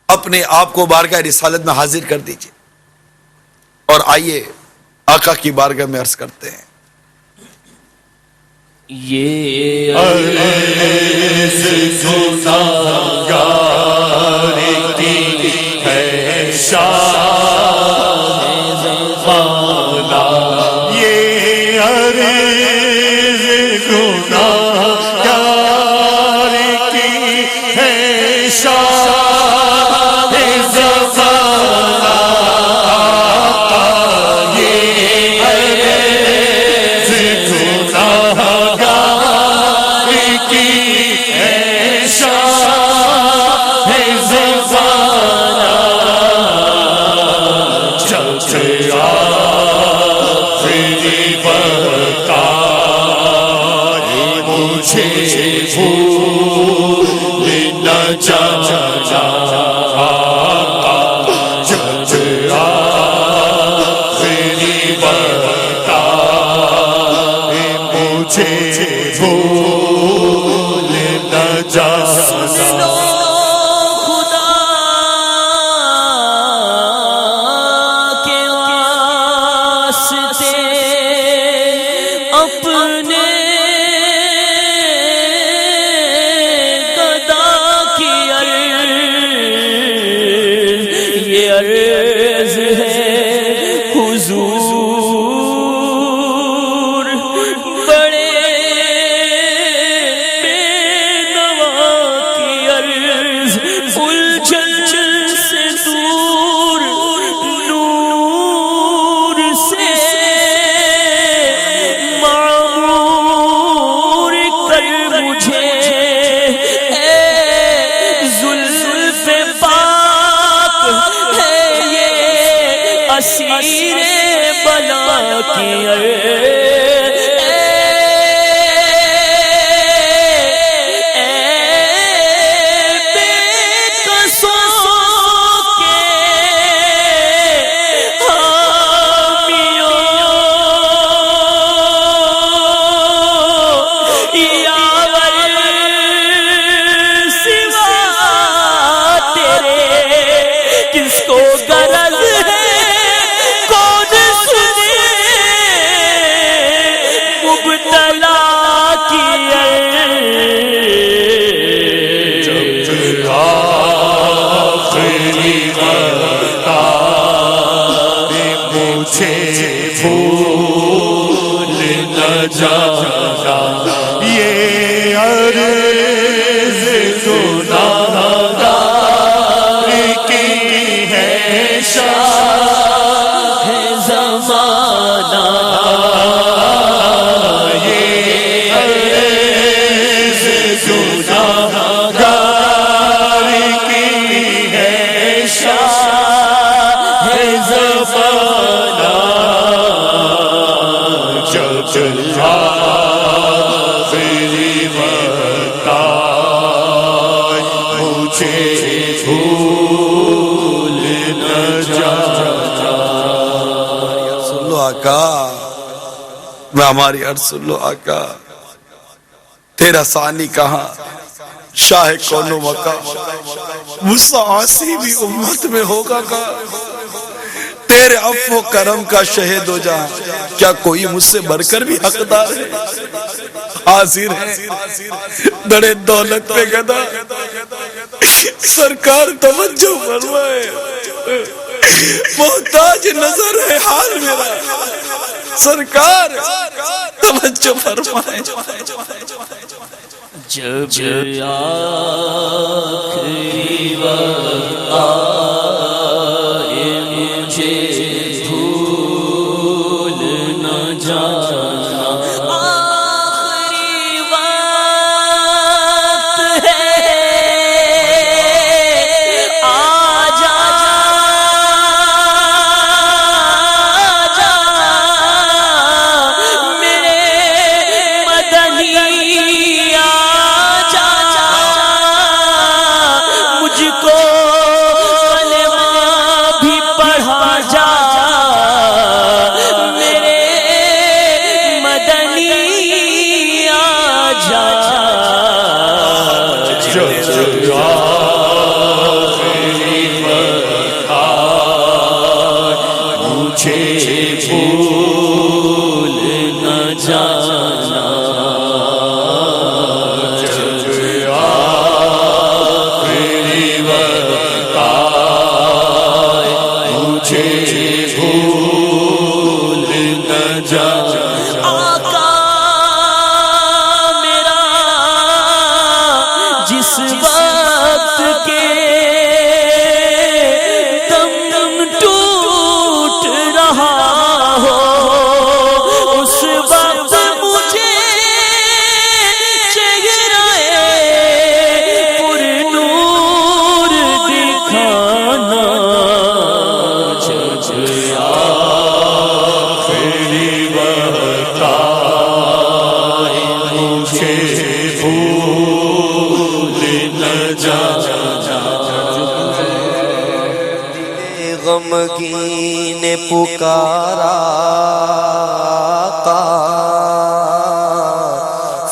اپنے آپ کو بارگاہ رسالت میں حاضر کر دیجئے اور آئیے آقا کی بارگاہ میں عرض کرتے ہیں. یہ عرض گناہگار کی ہے شاہ زمانہ، یہ عرض گناہگار کی ہے شاہ زمانہ، یہ عرض گناہگار کی ہے شاہ زمانہ. جب آخری وقت آئے مجھے بھول نہ جانا، جب آخری وقت آئے مجھے بھول نہ جانا. خدا کے واسطے اپنے گدا کی عرض، یہ عرض ہے حضور، بڑے بے نوا کی عرض، الجھن سے دور، نور سے معمور کر مجھے، اے زلف پاک ہے یہ اسیر بلا کی عرض. کس کو غرض ہے کون سنے مبتلا کی عرض. جب آخری وقت آئے مجھے بھول نہ جانا، یہ عرض گناہگار کی ہے شاہ زمانہ، یہ عرض گناہگار کی ہے شاہ زمانہ. جب آخری وقت آئے مجھے بھول نہ جانا. سن لو آقا، میں ہماری عرض سن لو آقا. تیرا ثانی کہاں شاہ کون و مکان، موسیٰ عاصی بھی امت میں ہوگا کا. تیرے عفو و کرم کا شہد ہو جا، کیا کوئی مجھ سے بڑھ کر بھی حقدار ہے؟ حاضر ہے دڑے دولت پہ گدا، سرکار توجہ فرمائے، محتاج نظر ہے حال میرا، سرکار توجہ فرمائے. جب آخری وقت آئے مجھے بھول نہ جانا، آخری وقت ہے آ جا میرے مدنی، مجھ کو کلمہ بھی پڑھا جا میرے مدنی، آ جا مجھے بھول نہ جانا، بھول نہ جانا۔ آقا میرا جس وقت کے دم ٹوٹ رہا ہو، اس وقت مجھے چہرہ پر نور دکھانا، آخری وقت آئے مجھے بھول نہ جانا۔ غمگین نے پکارا آقا،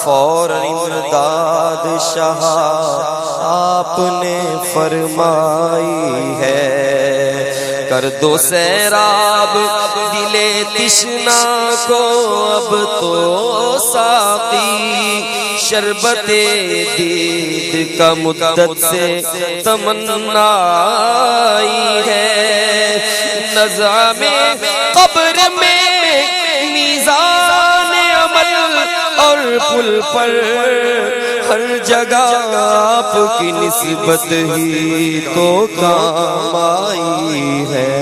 فوراً امداد شاہ آپ نے فرمائی ہے، کر دو سیراب دل تشنا کو اب تو ساقی، شربت دید کا مدت سے تمنا آئی ہے، نزع میں قبر میں میزان عمل اور پل پر ہر جگہ آپ کی نسبت ہی تو کام آئی ہے۔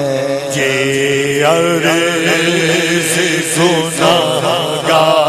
یہ عرض گناہگار